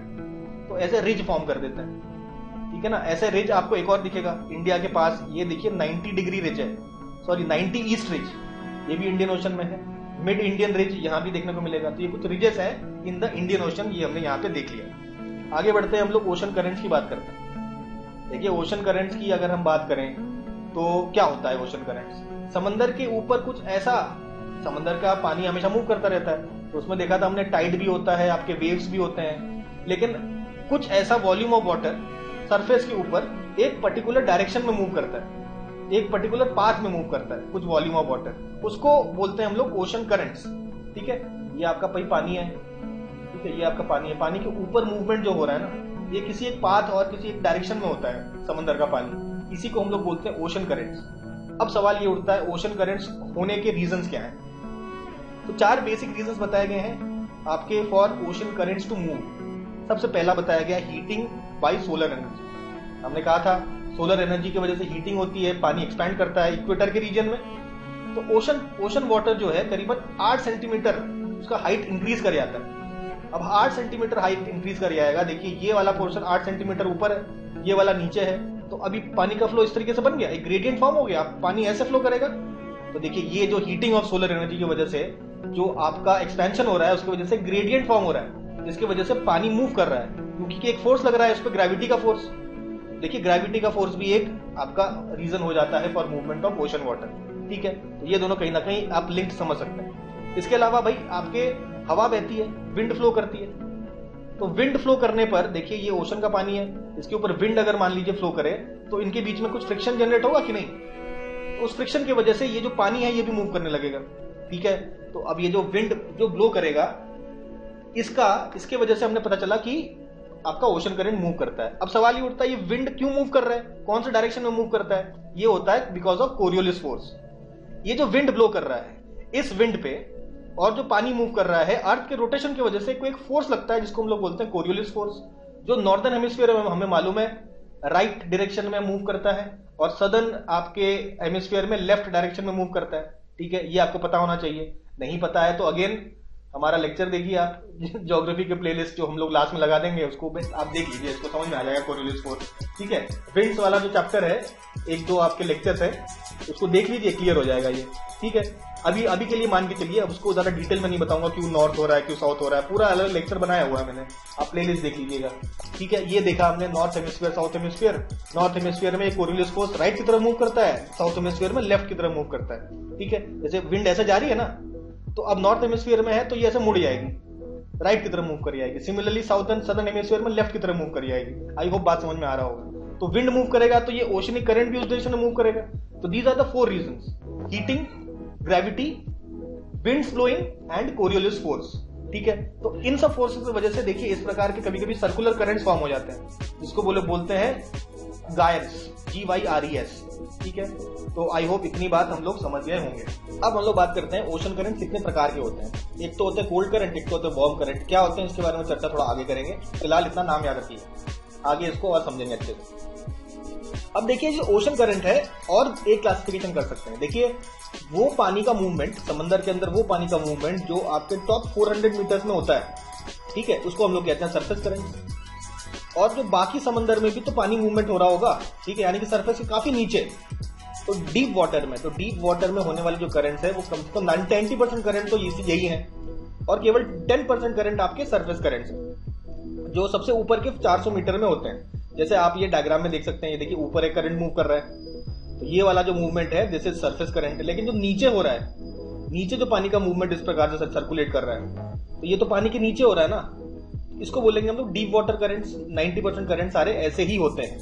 A: तो ऐसे रिज फॉर्म कर देते हैं, ठीक है ना। ऐसे रिज आपको एक और दिखेगा इंडिया के पास, ये देखिए 90 डिग्री रिज है, सॉरी 90 ईस्ट रिज, ये भी इंडियन ओशन में है। मिड इंडियन रिज यहाँ भी देखने को मिलेगा। तो ये कुछ रिजेस है इन द इंडियन ओशन, ये हमने यहाँ पे देख लिया। आगे बढ़ते हैं हम लोग, ओशन करेंट्स की बात करते हैं। देखिए ओशन करेंट्स की अगर हम बात करें तो क्या होता है ओशन करेंट्स, समंदर के ऊपर कुछ ऐसा, समंदर का पानी हमेशा मूव करता रहता है, तो उसमें देखा था हमने टाइड भी होता है, आपके वेव्स भी होते हैं, लेकिन कुछ ऐसा वॉल्यूम ऑफ वाटर सरफेस के ऊपर एक पर्टिकुलर डायरेक्शन में मूव करता है, एक पर्टिकुलर पाथ में मूव करता है, कुछ वॉल्यूम ऑफ वाटर, उसको बोलते हैं हम लोग ओशन करंट्स, ठीक है। ये आपका पानी है, ठीक है, ये आपका पानी है। पानी के ऊपर मूवमेंट जो हो रहा है ना, ये किसी एक पाथ और किसी एक डायरेक्शन में होता है समंदर का पानी, इसी को हम लोग बोलते हैं ओशन करेंट्स। अब सवाल ये उठता है ओशन करेंट्स होने के रीजंस क्या हैं। तो 4 बेसिक रीजंस बताए गए हैं आपके for ocean currents to move. सबसे पहला बताया गया हीटिंग बाय सोलर एनर्जी। हमने कहा था सोलर एनर्जी की वजह से हीटिंग होती है, पानी एक्सपैंड करता है इक्वेटर के रीजन में। तो ओशन वाटर जो है करीबन 8 सेंटीमीटर उसका हाइट इंक्रीज कर जाता है। अब 8 सेंटीमीटर हाइट इंक्रीज कर जाएगा, देखिए ये वाला पोर्शन 8 सेंटीमीटर ऊपर है, ये वाला नीचे है, तो अभी पानी का फ्लो इस तरीके से बन गया, एक ग्रेडियंट फॉर्म हो गया, पानी ऐसे फ्लो करेगा। तो देखिए ये जो हीटिंग ऑफ सोलर एनर्जी की वजह से जो आपका एक्सपेंशन हो रहा है उसकी वजह से ग्रेडियंट फॉर्म हो रहा है, जिसकी वजह से पानी मूव कर रहा है, क्योंकि एक फोर्स लग रहा है उस पर, ग्रेविटी का फोर्स। देखिए ग्रेविटी का फोर्स भी एक आपका रीजन हो जाता है for movement of ocean water, ठीक है। तो ये दोनों कहीं ना कहीं आप लिंक समझ सकते हैं। इसके अलावा भाई आपके हवा बहती है, विंड फ्लो करती है, तो विंड फ्लो करने पर देखिए ये ओशन का पानी है, इसके ऊपर विंड अगर मान लीजिए फ्लो करे तो इनके बीच में कुछ फ्रिक्शन जनरेट होगा कि नहीं, तो उस फ्रिक्शन की वजह से ये जो पानी है ये भी मूव करने लगेगा, ठीक है। तो अब ये जो विंड जो ब्लो करेगा इसके वजह से हमने पता चला कि आपका ओशन करंट मूव करता है। अब सवाल ये उठता है ये विंड क्यों मूव कर रहा है, कौन से डायरेक्शन में मूव करता है। ये होता है बिकॉज ऑफ कोरियोलिस फोर्स। ये जो विंड ब्लो कर रहा है इस विंड पे और जो पानी मूव कर रहा है अर्थ के रोटेशन की वजह से कोई एक फोर्स लगता है जिसको हम लोग बोलते हैं कोरियोलिस फोर्स, जो नॉर्दर्न हेमिस्फीयर में हमें मालूम है राइट डायरेक्शन में मूव करता है और सदर्न आपके हेमिस्फीयर में लेफ्ट डायरेक्शन में मूव करता है, ठीक है। ये आपको पता होना चाहिए, नहीं पता है तो अगेन हमारा लेक्चर देखिए आप, ज्योग्राफी के प्लेलिस्ट जो हम लोग लास्ट में लगा देंगे उसको आप देख लीजिए, इसको समझ में आ जाएगा कोरियोलिस फोर्स। ठीक है, विंड्स वाला जो चैप्टर है, एक दो आपके लेक्चर्स है, उसको देख लीजिए, क्लियर हो जाएगा ये। ठीक है, अभी के लिए मान के चलिए, अब उसको ज्यादा डिटेल में नहीं बताऊंगा क्यों नॉर्थ हो रहा है क्यों साउथ हो रहा है, पूरा अलग लेक्चर बनाया हुआ है मैंने, आप प्लेलिस्ट देख लीजिएगा। ठीक है, ये देखा हमने north hemisphere south hemisphere. North hemisphere में कोरियोलिस फोर्स राइट की तरफ मूव करता है, साउथ हेमिस्फीयर में लेफ्ट की तरफ मूव करता है। ठीक है, जैसे विंड ऐसे जा रही है ना, तो अब नॉर्थ हेमिस्फीयर में है तो ये ऐसे मुड़ जाएगी, राइट की तरफ मूव कर जाएगी। सिमिलरली साउथर्न सदर्न हेमिस्फीयर में लेफ्ट की तरफ मूव कर जाएगी। आई होप बात समझ में आ रहा होगा। तो विंड मूव करेगा तो ये ओशनिक करंट भी उस डायरेक्शन में मूव करेगा। तो these are the 4 reasons: heating, gravity, winds blowing and Coriolis force. ठीक है, तो इन सब फोर्सेस की वजह से देखिए इस प्रकार के कभी कभी सर्कुलर करंट्स फॉर्म हो जाते हैं, जिसको बोलते हैं गायर्स, GYRES। ठीक है, तो आई होप इतनी बात हम लोग समझ गए होंगे। अब हम लोग बात करते हैं ओशन करंट कितने प्रकार के होते हैं। एक तो होते हैं कोल्ड करंट, एक तो होते हैं वार्म करंट। क्या होते हैं इसके बारे में चर्चा थोड़ा आगे करेंगे, फिलहाल इतना नाम याद रखिए, आगे इसको और समझेंगे अच्छे से। अब देखिए जो ओशन करंट है, और एक क्लासिफिकेशन कर सकते हैं। देखिए वो पानी का मूवमेंट, समंदर के अंदर वो पानी का मूवमेंट जो आपके टॉप 400 मीटर्स में होता है, ठीक है, उसको हम लोग कहते हैं सरफेस करंट। और जो बाकी समंदर में भी तो पानी मूवमेंट हो रहा होगा, ठीक है, यानी कि सरफेस के काफी नीचे, तो डीप वाटर में, होने वाले जो करंट्स है वो कम से कम 90% करंट तो यही है, और केवल 10% करंट आपके सरफेस करंट्स हैं जो सबसे ऊपर के 400 मीटर में होते हैं। जैसे आप ये डायग्राम में देख सकते हैं, ये देखिए ऊपर एक करंट मूव कर रहा है, तो ये वाला जो मूवमेंट है दिस इज सरफेस करंट। लेकिन जो नीचे हो रहा है, नीचे जो पानी का मूवमेंट इस प्रकार से सर्कुलेट कर रहा है, तो ये तो पानी के नीचे हो रहा है ना, इसको बोलेंगे हम लोग डीप वाटर करंट्स। 90% करंट सारे ऐसे ही होते हैं।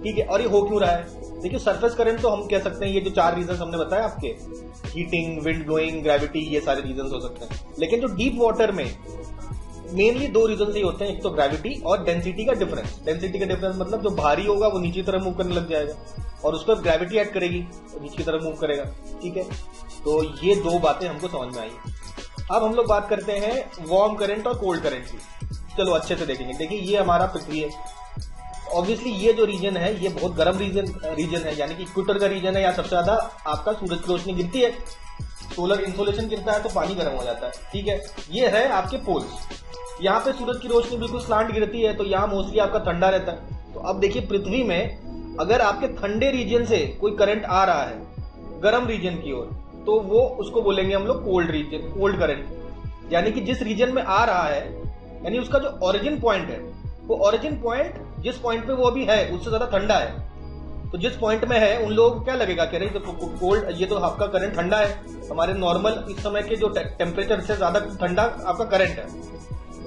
A: ठीक है, और ये हो क्यों रहा है? देखिए सरफेस करंट तो हम कह सकते हैं, ये जो 4 रीजन हमने बताया आपके, हीटिंग, विंड ब्लोइंग, ग्रेविटी, ये सारे रीजन हो सकते हैं। लेकिन जो डीप वाटर में मेनली 2 रीजन ही होते हैं, एक तो ग्रेविटी और डेंसिटी का डिफरेंस। डेंसिटी का डिफरेंस मतलब जो भारी होगा वो नीचे की तरफ मूव करने लग जाएगा, और उस पर ग्रेविटी ऐड करेगी तो नीचे की तरफ मूव करेगा। ठीक है, तो ये 2 बातें हमको समझ में आई। अब हम लोग बात करते हैं वार्म करंट और कोल्ड करंट की। चलो अच्छे से देखेंगे। देखिए ये हमारा पृथ्वी है, ऑब्वियसली ये जो रीजन है ये बहुत गर्म रीजन है, यानी कि इक्वेटर का रीजन है, या सबसे ज्यादा आपका सूरज की रोशनी गिरती है, सोलर इंसोलेशन गिरता है तो पानी गर्म हो जाता है। ठीक है, ये है आपके पोल्स। यहाँ पे सूरज की रोशनी बिल्कुल स्लांट गिरती है, तो यहाँ मोस्टली आपका ठंडा रहता है। तो अब देखिए पृथ्वी में अगर आपके ठंडे रीजन से कोई करंट आ रहा है गर्म रीजन की ओर, तो वो उसको बोलेंगे हम लोग कोल्ड करंट। यानी कि जिस रीजन में आ रहा है, यानी उसका जो ओरिजिन पॉइंट है, वो ओरिजिन पॉइंट जिस पॉइंट पे वो अभी है उससे ज्यादा ठंडा है। तो जिस पॉइंट में है उन लोगों को क्या लगेगा कि अरे तो कोल्ड, ये तो आपका करंट ठंडा है, हमारे नॉर्मल इस समय के जो टेम्परेचर से ज्यादा ठंडा आपका करंट है।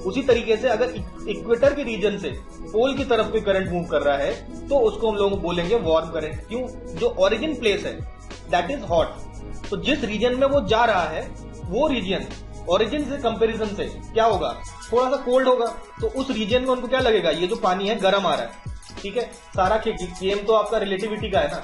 A: उसी तरीके से अगर इक्वेटर के रीजन से पोल की तरफ कोई करंट मूव कर रहा है तो उसको हम लोग बोलेंगे वार्म करंट। क्यों? जो ओरिजिन प्लेस है दैट इज हॉट, तो जिस रीजन में वो जा रहा है वो रीजन ओरिजिन से कंपैरिजन से क्या होगा, थोड़ा सा कोल्ड होगा। तो उस रीजन में उनको क्या लगेगा, ये जो पानी है गर्म आ रहा है। ठीक है, सारा गेम तो आपका रिलेटिविटी का है ना।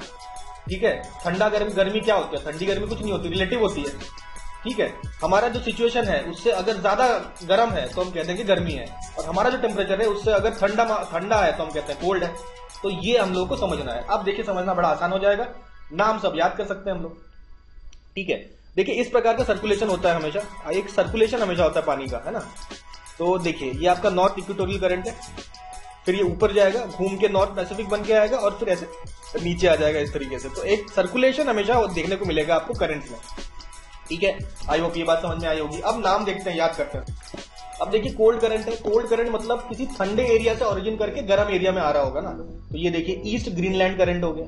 A: ठीक है, ठंडा गर्मी क्या होती है, ठंडी गर्मी कुछ नहीं होती, रिलेटिव होती है। ठीक है, हमारा जो सिचुएशन है उससे अगर ज्यादा गर्म है तो हम कहते हैं कि गर्मी है, और हमारा जो टेम्परेचर है उससे अगर ठंडा है तो हम कहते हैं कोल्ड है। तो ये हम लोग को समझना है। अब देखिए समझना बड़ा आसान हो जाएगा, नाम सब याद कर सकते हैं हम लोग। ठीक है, देखिए इस प्रकार का सर्कुलेशन होता है हमेशा, एक सर्कुलेशन हमेशा होता है पानी का, है ना। तो देखिए ये आपका नॉर्थ इक्वेटोरियल करंट है, फिर ये ऊपर जाएगा घूम के नॉर्थ पैसिफिक बन के आएगा, और फिर ऐसे नीचे आ जाएगा इस तरीके से। तो एक सर्कुलेशन हमेशा देखने को मिलेगा आपको करंट में। ठीक है, आई होप ये बात समझ में आई होगी। अब नाम देखते हैं, याद करते हैं। अब देखिए कोल्ड करंट है, कोल्ड करंट मतलब किसी ठंडे एरिया से ओरिजिन करके गर्म एरिया में आ रहा होगा ना। तो ये देखिए ईस्ट ग्रीनलैंड करंट हो गया,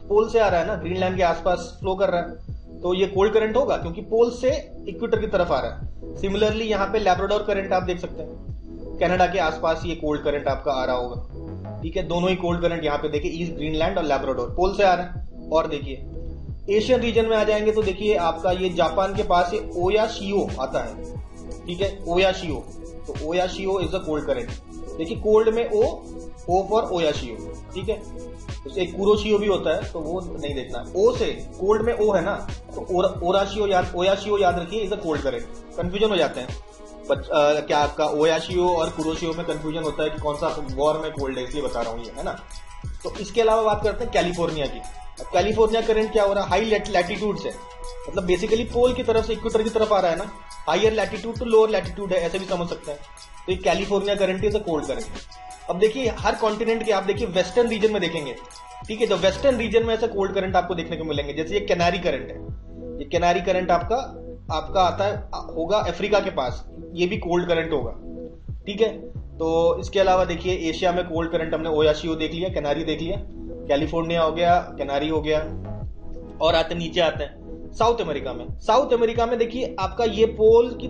A: पोल से आ रहा है ना, ग्रीनलैंड के आसपास फ्लो कर रहा है, तो ये कोल्ड करंट होगा क्योंकि पोल से इक्वेटर की तरफ आ रहा है। सिमिलरली यहाँ पे लैब्राडोर करंट आप देख सकते हैं, कनाडा के आसपास ये कोल्ड करंट आपका आ रहा होगा। ठीक है, दोनों ही कोल्ड करंट यहाँ पे देखिए ईस्ट ग्रीनलैंड और लैब्राडोर पोल से आ रहा है। और देखिए एशियन रीजन में आ जाएंगे तो देखिए आपका ये जापान के पास ये ओयाशियो आता है। ठीक है, ओयाशियो, तो Oyashio is a cold current. देखिए कोल्ड में ओ फॉर ओयाशियो। ठीक है, तो एक कुरोशियो भी होता है, तो वो नहीं देखना। ओ से कोल्ड में ओ है ना, तो ओयाशियो याद रखिए is a cold current. Confusion हो जाते हैं क्या आपका ओयाशियो और कुरोशियो में कंफ्यूजन होता है कि कौन सा वॉर में कोल्ड है, इसलिए बता रहा हूँ ये, है ना। तो इसके अलावा बात करते हैं कैलिफोर्निया की। अब कैलिफोर्निया करंट क्या हो रहा है, हाई लैटिट्यूड से, मतलब बेसिकली पोल की तरफ से इक्वेटर की तरफ आ रहा है ना, higher latitude to lower latitude है, ऐसे भी समझ सकते हैं। तो ये California current is a cold current. अब देखिए हर कॉन्टिनेंट के आप देखिए वेस्टर्न रीजन में देखेंगे, ठीक है, जो वेस्टर्न रीजन में ऐसे कोल्ड करंट आपको देखने को मिलेंगे। जैसे ये कैनारी करंट है, ये कैनारी करंट आपका आता है होगा अफ्रीका के पास, ये भी कोल्ड करंट होगा, ठीक है। तो इसके अलावा देखिए एशिया में कोल्ड करंट हमने ओयाशियो देख लिया, कैनारी देख लिया, कैलिफोर्निया हो गया, कैनारी हो गया, और नीचे आते हैं साउथ अमेरिका में। साउथ अमेरिका में देखिए आपका ये पोल की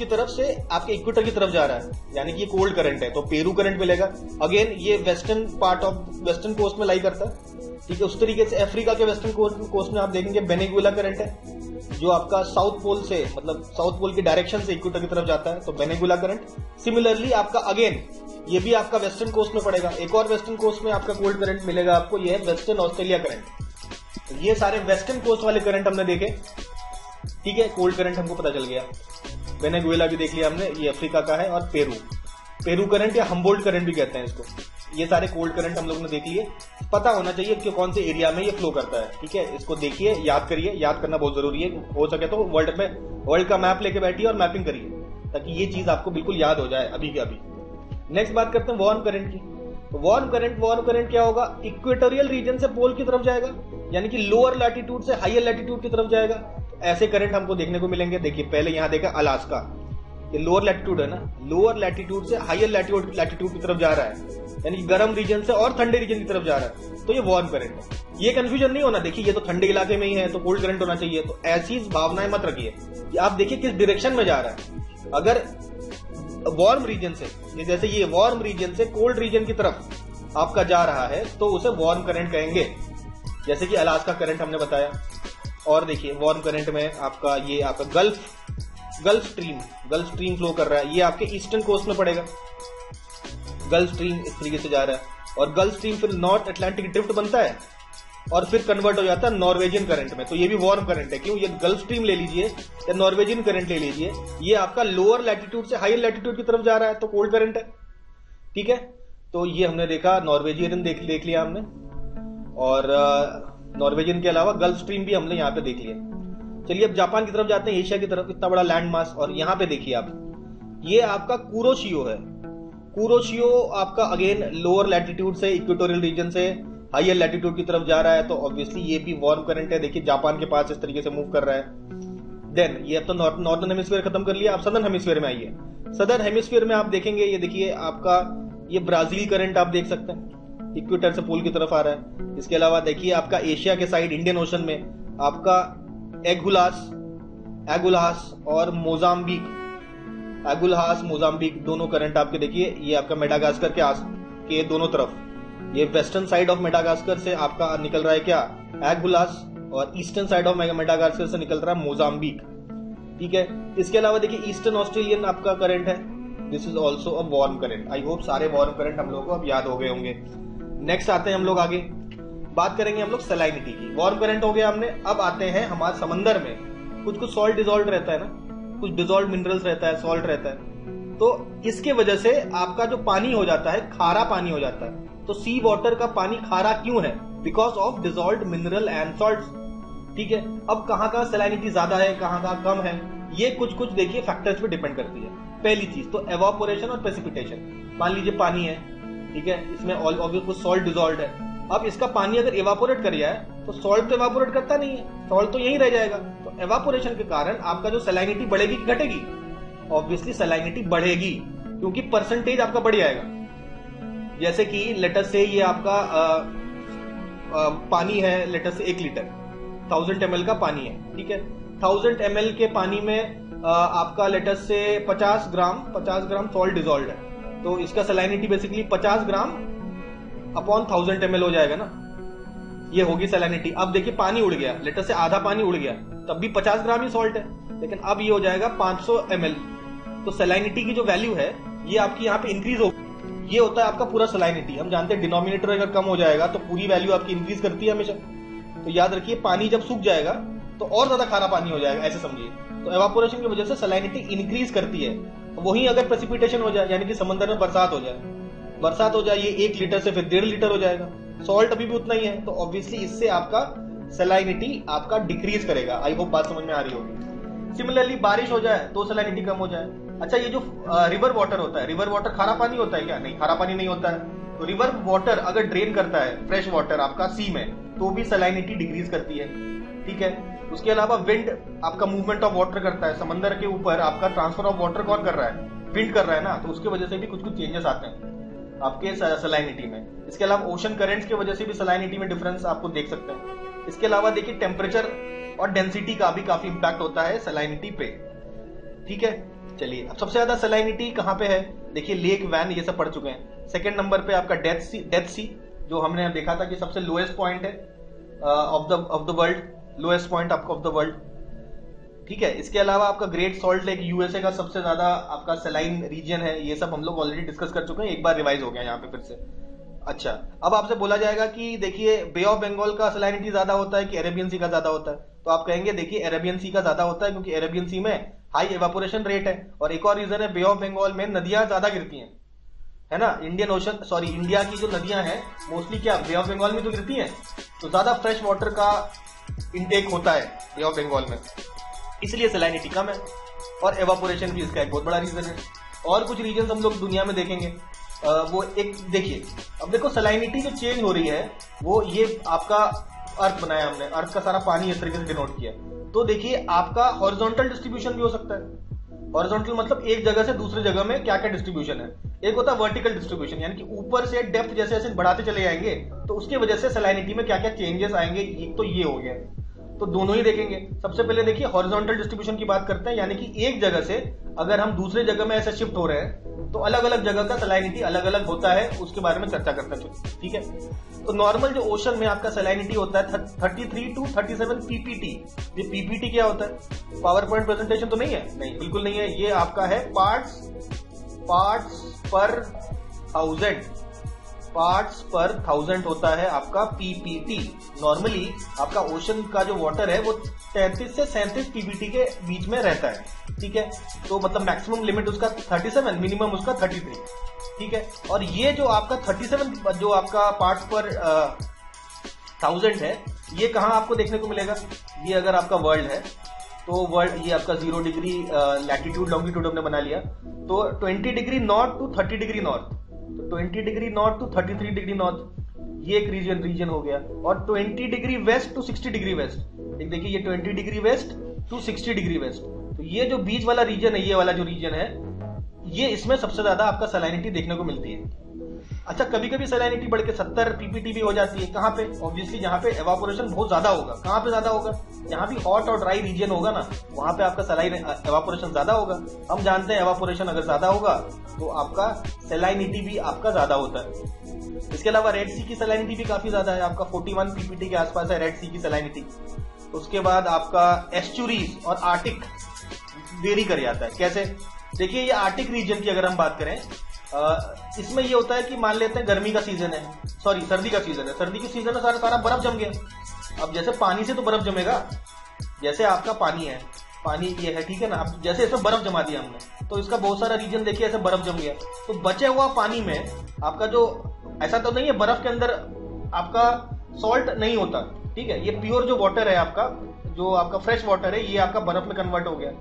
A: तरफ से आपके इक्वेटर की तरफ जा रहा है, यानी कि ये कोल्ड करंट है, तो पेरू करंट मिलेगा। अगेन ये western part of western coast में लाई करता है, ठीक है। उस तरीके से अफ्रीका के वेस्टर्न कोस्ट में आप देखेंगे वेनेजुएला करंट है, जो आपका साउथ पोल से, मतलब साउथ पोल की डायरेक्शन से इक्वेटर की तरफ जाता है, तो वेनेजुएला करंट। सिमिलरली आपका अगेन ये भी आपका वेस्टर्न कोस्ट में पड़ेगा। एक और वेस्टर्न कोस्ट में आपका कोल्ड करंट मिलेगा आपको, ये है वेस्टर्न ऑस्ट्रेलिया करंट। तो ये सारे वेस्टर्न कोस्ट वाले करंट हमने देखे, ठीक है। कोल्ड करंट हमको पता चल गया। वेनेजुएला भी देख लिया हमने, ये अफ्रीका का है, और पेरू करंट या हम्बोल्ट करंट भी कहते हैं इसको। ये सारे कोल्ड करंट हम लोगों ने देख लिए। पता होना चाहिए कि कौन से एरिया में ये फ्लो करता है, ठीक है। इसको देखिए, याद करिए, याद करना बहुत जरूरी है। हो सके तो वर्ल्ड का मैप लेके बैठिए और मैपिंग करिए, ताकि ये चीज आपको बिल्कुल याद हो जाए अभी के अभी। नेक्स्ट बात करते हैं वार्म करंट की। वार्म करंट क्या होगा, इक्वेटोरियल रीजन से पोल की तरफ जाएगा, यानी कि लोअर लैटिट्यूड से हायर लैटिट्यूड की तरफ जाएगा। तो ऐसे करंट हमको देखने को मिलेंगे। देखिए पहले यहां देखा अलास्का, ये लोअर लैटिट्यूड है ना, लोअर लैटिट्यूड से हायर लैटिट्यूड की तरफ जा रहा है, यानी कि गर्म रीजन से और ठंडे रीजन की तरफ जा रहा है, तो ये वार्म करंट है। ये कंफ्यूजन नहीं होना, देखिए ये तो ठंडे इलाके में ही है तो कोल्ड करंट होना चाहिए, तो ऐसी भावनाएं मत रखिए कि आप देखिए किस डायरेक्शन में जा रहा है। अगर वार्म रीजन से, जैसे ये वार्म रीजन से कोल्ड रीजन की तरफ आपका जा रहा है, तो उसे वार्म करंट कहेंगे, जैसे कि अलास्का करंट हमने बताया। और देखिए वार्म करंट में आपका ये आपका गल्फ स्ट्रीम फ्लो कर रहा है, ये आपके ईस्टर्न कोस्ट में पड़ेगा। गल्फ स्ट्रीम इस तरीके से जा रहा है, और गल्फ स्ट्रीम फिर नॉर्थ अटलांटिक ड्रिफ्ट बनता है और फिर कन्वर्ट हो जाता है नॉर्वेजियन करंट में, तो ये भी वार्म करंट है। क्यों, ये गल्फ स्ट्रीम ले लीजिए या नॉर्वेजियन करंट ले लीजिए, ये आपका लोअर लैटिट्यूड से हायर लैटिट्यूड की तरफ जा रहा है, तो कोल्ड करंट है, ठीक है। तो ये हमने देखा, नॉर्वेजियन देख लिया हमने, और नॉर्वेजियन के अलावा गल्फ स्ट्रीम भी हमने यहाँ पे देख लिया। चलिए अब जापान की तरफ जाते हैं, एशिया की तरफ। इतना बड़ा लैंड मास, और यहाँ पे देखिए आप, ये आपका कुरोशियो है। कुरोशियो आपका अगेन लोअर लैटिट्यूड से इक्वेटोरियल रीजन से हायर लैटिट्यूड की तरफ जा रहा है, तो ऑब्वियसली ये भी वार्म करंट है। देखिए जापान के पास इस तरीके से मूव कर रहा है। देन ये अब तो नॉर्दर्न हेमिस्फीयर खत्म कर लिया, आप सदर्न हेमिस्फीयर में आइए। सदर्न हेमिस्फीयर में आप देखेंगे, ये देखिए आपका ये ब्राजील करंट आप देख सकते हैं, इक्वेटर से पोल की तरफ आ रहा है। इसके अलावा देखिए आपका एशिया के साइड इंडियन ओशन में आपका एगुलास और मोजाम्बिक दोनों करंट आपके देखिए, ये आपका मेडागास्कर के दोनों तरफ, ये वेस्टर्न साइड ऑफ मेडागास्कर से आपका निकल रहा है क्या, एगुलास, और ईस्टर्न साइड ऑफ मेडागास्कर से निकल रहा है मोजाम्बिक, ठीक है। इसके अलावा देखिए ईस्टर्न ऑस्ट्रेलियन आपका करंट है, this is also a warm current. I hope सारे वार्म करंट हम लोग को अब याद हो गए होंगे। नेक्स्ट आते हैं हम लोग आगे, बात करेंगे हम लोग सलाइनिटी की। वार्म करंट हो गया हमने, अब आते हैं हमारे समंदर में कुछ सॉल्ट डिजॉल्व रहता है ना, कुछ डिजॉल्व मिनरल्स रहता है, सॉल्ट रहता है, तो इसके वजह से आपका जो पानी हो जाता है खारा पानी हो जाता है। तो सी वाटर का पानी खारा क्यों है, because of dissolve mineral and salt, ठीक है। अब कहाँ सलाइनिटी ज्यादा है, कहाँ कम है, ये कुछ देखिए फैक्टर्स पे डिपेंड करती है। पहली चीज तो एवापोरेशन और प्रेसिपिटेशन। मान लीजिए पानी है, ठीक है, इसमें ऑब्वियस कुछ सॉल्ट डिजॉल्व है। अब इसका पानी अगर एवापोरेट कर जाए तो सॉल्ट तो एवापोरेट करता नहीं है, सॉल्ट तो यहीं रह जाएगा। तो एवापोरेशन के कारण आपका जो सलाइनिटी बढ़ेगी कि घटेगी, ऑब्वियसली सलाइनिटी बढ़ेगी, क्योंकि परसेंटेज आपका बढ़ जाएगा। जैसे कि लेटर से ये आपका पानी है, लेटर से 1 लीटर 1000 ml का पानी है, ठीक है। 1000 ml के पानी में आपका लेटर से 50 ग्राम सॉल्ट डिजॉल्व है, तो इसका सलाइनिटी बेसिकली 50 ग्राम अपॉन 1000 ml हो जाएगा ना, ये होगी सलाइनिटी। अब देखिए पानी उड़ गया, लेटर से आधा पानी उड़ गया, तब भी 50 ग्राम ही सॉल्ट है, लेकिन अब ये हो जाएगा 500 ml। तो सलाइनिटी की जो वैल्यू है ये आपकी यहाँ पे इंक्रीज होगी। ये होता है आपका पूरा सलाइनिटी। हम जानते हैं डिनोमिनेटर अगर कम हो जाएगा तो पूरी वैल्यू आपकी इंक्रीज करती है हमेशा। तो याद रखिए पानी जब सूख जाएगा तो और ज्यादा खारा पानी हो जाएगा, ऐसे समझिए। तो एवापोरेशन की वजह से सलाइनिटी इंक्रीज करती है। वहीं अगर प्रेसिपिटेशन हो जाए, यानी कि समंदर में बरसात हो जाए, बरसात हो जाए ये 1 लीटर से फिर 1.5 लीटर हो जाएगा, सॉल्ट अभी भी उतना ही है, तो ऑब्वियसली इससे आपका सलाइनिटी आपका डिक्रीज करेगा। आई होप बात समझ में आ रही होगी। सिमिलरली बारिश हो जाए तो सलाइनिटी कम हो जाए। अच्छा, ये जो रिवर वाटर होता है, रिवर वाटर खारा पानी होता है क्या? नहीं, खारा पानी नहीं होता है। तो रिवर वाटर अगर ड्रेन करता है फ्रेश वाटर आपका सी में, तो भी सलाइनिटी डिक्रीज करती है, ठीक है। उसके अलावा विंड आपका मूवमेंट ऑफ वाटर करता है, समंदर के ऊपर आपका ट्रांसफर ऑफ वाटर कौन कर रहा है? विंड कर रहा है ना, तो उसकी वजह से भी कुछ कुछ चेंजेस आते हैं आपके सलाइनिटी में। इसके अलावा ओशन करेंट्स की वजह से भी सलाइनिटी में डिफरेंस आपको देख सकते हैं। इसके अलावा देखिए टेम्परेचर और डेंसिटी का भी काफी इंपैक्ट होता है सलाइनिटी पे, ठीक है। चलिए, अब सबसे ज्यादा सलाइनिटी कहाँ पे है? देखिए लेक, वैन, ये सब पढ़ चुके हैं। सेकंड नंबर पे आपका डेथ सी जो हमने देखा था कि सबसे लोएस्ट पॉइंट है of the world, lowest point of the world, ठीक है। इसके अलावा आपका ग्रेट सॉल्ट लेक यूएसए का सबसे ज्यादा आपका सलाइन रीजन है। ये सब हम लोग ऑलरेडी डिस्कस कर चुके हैं, एक बार रिवाइज हो गया यहाँ पे फिर से। अच्छा, अब आपसे बोला जाएगा कि देखिए बे ऑफ बंगाल का सलाइनिटी ज्यादा होता है कि अरेबियन सी का ज्यादा होता है? तो आप कहेंगे देखिए अरेबियन सी का ज्यादा होता है, क्योंकि अरेबियन सी में हाई एवापोरेशन रेट है, और एक और रीजन है बे ऑफ बंगाल में नदियां ज्यादा गिरती हैं, है ना। इंडिया की जो नदियां हैं मोस्टली क्या बे ऑफ बंगाल में तो गिरती हैं, तो ज्यादा फ्रेश वाटर का इंटेक होता है बे ऑफ बंगाल में, इसलिए सलाइनिटी कम है। और एवापोरेशन भी इसका एक बहुत बड़ा रीजन है। और कुछ रीजन हम लोग दुनिया में देखेंगे, वो एक देखिए, अब देखो सलाइनिटी जो चेंज हो रही है वो ये आपका अर्थ बनाया हमने, अर्थ का सारा पानी इस तरीके से डिनोट किया। तो देखिए आपका हॉरिजॉन्टल डिस्ट्रीब्यूशन भी हो सकता है। हॉरिजॉन्टल मतलब एक जगह से दूसरी जगह में क्या क्या डिस्ट्रीब्यूशन है। एक होता है वर्टिकल डिस्ट्रीब्यूशन, यानी कि ऊपर से डेप्थ जैसे जैसे बढ़ाते चले जाएंगे तो उसकी वजह से सलाइनिटी में क्या क्या चेंजेस आएंगे, एक तो ये हो गया। तो दोनों ही देखेंगे। सबसे पहले देखिए हॉरिजॉन्टल डिस्ट्रीब्यूशन की बात करते हैं, यानी कि एक जगह से अगर हम दूसरे जगह में ऐसे शिफ्ट हो रहे हैं तो अलग अलग जगह का सलाइनिटी अलग अलग होता है, उसके बारे में चर्चा करते हैं, ठीक है। तो नॉर्मल जो ओशन में आपका सलाइनिटी होता है 33 टू 37 पीपीटी। ये पीपीटी क्या होता है? पावर पॉइंट प्रेजेंटेशन तो नहीं है? नहीं, बिल्कुल नहीं है। ये आपका है पार्ट्स पर थाउजेंड होता है आपका पीपीटी। नॉर्मली आपका ओशन का जो वाटर है वो 33 से 37 पीपीटी के बीच में रहता है, ठीक है। तो मतलब मैक्सिमम लिमिट उसका 37, मिनिमम उसका 33, ठीक है। और ये जो आपका 37 जो आपका पार्ट्स पर 1000 है, ये कहाँ आपको देखने को मिलेगा? ये अगर आपका वर्ल्ड है तो वर्ल्ड, ये आपका 0 डिग्री लैटिट्यूड लॉन्गिट्यूड हमने बना लिया, तो 20 degree north to 30 degree north, तो 20 degree north to 33 degree north, ये एक रीजन हो गया। और 20 degree west to 60 degree west, देखिए ये 20 degree west to 60 degree west. तो ये जो बीच वाला रीजन है, ये वाला जो रीजन है, ये इसमें सबसे ज्यादा आपका सलाइनिटी देखने को मिलती है। अच्छा, कभी कभी सलाइनिटी बढ़ के 70 पीपीटी भी हो जाती है। कहाँ पे? ऑब्वियसली जहाँ पे एवापोरेशन बहुत ज्यादा होगा। कहाँ पे ज्यादा होगा? जहाँ भी हॉट और ड्राई रीजन होगा ना, वहां पे आपका एवापोरेशन ज्यादा होगा। हम जानते हैं एवापोरेशन अगर ज्यादा होगा तो आपका सलाइनिटी भी आपका ज्यादा होता है। इसके अलावा रेड सी की सलाइनिटी भी काफी ज्यादा है, आपका 41 पीपीटी के आसपास है रेड सी की सलाइनिटी। उसके बाद आपका एस्चुरीज और आर्टिक वेरी कर जाता है। कैसे? देखिए ये आर्टिक रीजन की अगर हम बात करें, इसमें ये होता है कि मान लेते हैं गर्मी का सीजन है, सॉरी सर्दी का सीजन है, सर्दी के सीजन में सारा बर्फ जम गया। अब जैसे पानी से तो बर्फ जमेगा, जैसे आपका पानी है, पानी ये है, ठीक है ना। अब जैसे इसमें बर्फ जमा दिया हमने, तो इसका बहुत सारा रीजन देखिए ऐसे बर्फ जम गया। तो बचे हुआ पानी में आपका जो, ऐसा तो नहीं है बर्फ के अंदर आपका सॉल्ट नहीं होता, ठीक है। ये प्योर जो वाटर है आपका, जो आपका फ्रेश वाटर है, ये आपका बर्फ में कन्वर्ट हो गया,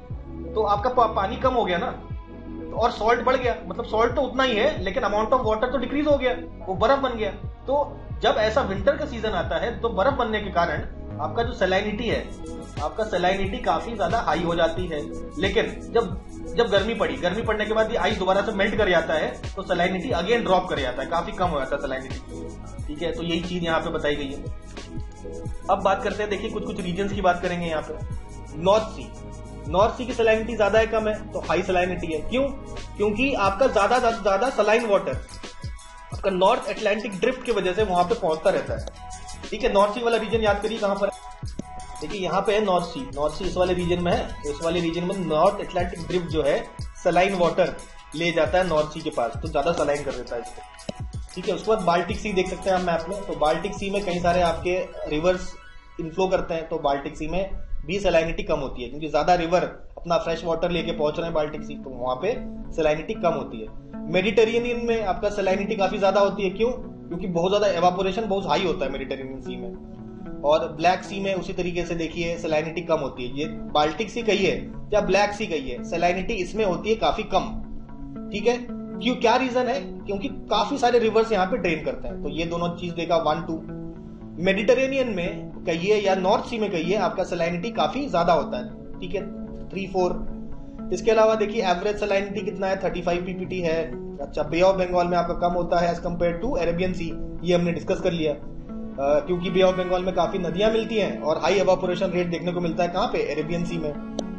A: तो आपका पानी कम हो गया ना, और सॉल्ट बढ़ गया। मतलब सॉल्ट तो उतना ही है, लेकिन अमाउंट ऑफ वाटर तो डिक्रीज हो गया, वो बर्फ बन गया। तो जब ऐसा विंटर का सीजन आता है तो बर्फ बनने के कारण आपका जो सलाइनिटी है, आपका सलाइनिटी काफी ज्यादा हाई हो जाती है। लेकिन जब गर्मी पड़ने के बाद ये आइस दोबारा से मेल्ट कर जाता है तो सलाइनिटी अगेन ड्रॉप कर जाता है, काफी कम हो जाता है सलाइनिटी, ठीक है। तो यही चीज यहाँ पे बताई गई है। अब बात करते हैं, देखिए कुछ रीजन्स की बात करेंगे यहाँ पे। नॉर्थ सी की सलाइनिटी ज्यादा है कम है? तो हाई सलाइनिटी है। क्यों? क्योंकि आपका ज्यादा सलाइन वाटर आपका नॉर्थ अटलांटिक ड्रिफ्ट की वजह से वहां पे पहुंचता रहता है, ठीक है। नॉर्थ सी वाला रीजन याद करिए कहां पर, देखिए यहाँ पे है नॉर्थ सी इस वाले रीजन में है। तो इस वाले रीजन में नॉर्थ अटलांटिक ड्रिफ्ट जो है सलाइन वाटर ले जाता है नॉर्थ सी के पास, तो ज्यादा सलाइन कर देता है इसको, ठीक है। उसके बाद बाल्टिक सी देख सकते हैं आप मैप में। तो बाल्टिक सी में कई सारे आपके रिवर्स इनफ्लो करते हैं, तो बाल्टिक सी में भी सैलिनिटी कम होती है, क्योंकि ज्यादा रिवर अपना फ्रेश वाटर लेके पहुंच रहे हैं बाल्टिक सी, तो वहां पे सैलिनिटी कम होती है। मेडिटेरेनियन में आपका सैलिनिटी काफी ज्यादा होती है, क्यों? क्योंकि बहुत ज्यादा एवापोरेशन बहुत हाई होता है मेडिटेरेनियन सी में। और ब्लैक सी में उसी तरीके से देखिए सैलिनिटी कम होती है। ये बाल्टिक सी कहिए या ब्लैक सी कहिए, सैलिनिटी इसमें होती है काफी कम। ठीक है, क्यों, क्या रीजन है? क्योंकि काफी सारे रिवर्स यहाँ पे ड्रेन करते हैं। तो ये दोनों चीज देखा 1 2। मेडिटेरेनियन में कहिए या नॉर्थ सी में कहिए आपका सैलिनिटी काफी ज्यादा होता है। ठीक है, 3 4। इसके अलावा देखिए एवरेज सैलिनिटी कितना है, 35 ppt है। अच्छा, बे ऑफ बंगाल में आपका कम होता है एज कम्पेयर टू अरेबियन सी, ये हमने डिस्कस कर लिया। क्योंकि बे ऑफ बंगाल में काफी नदियां मिलती हैं और हाई एवापोरेशन रेट देखने को मिलता है कहाँ पे, अरेबियन सी में।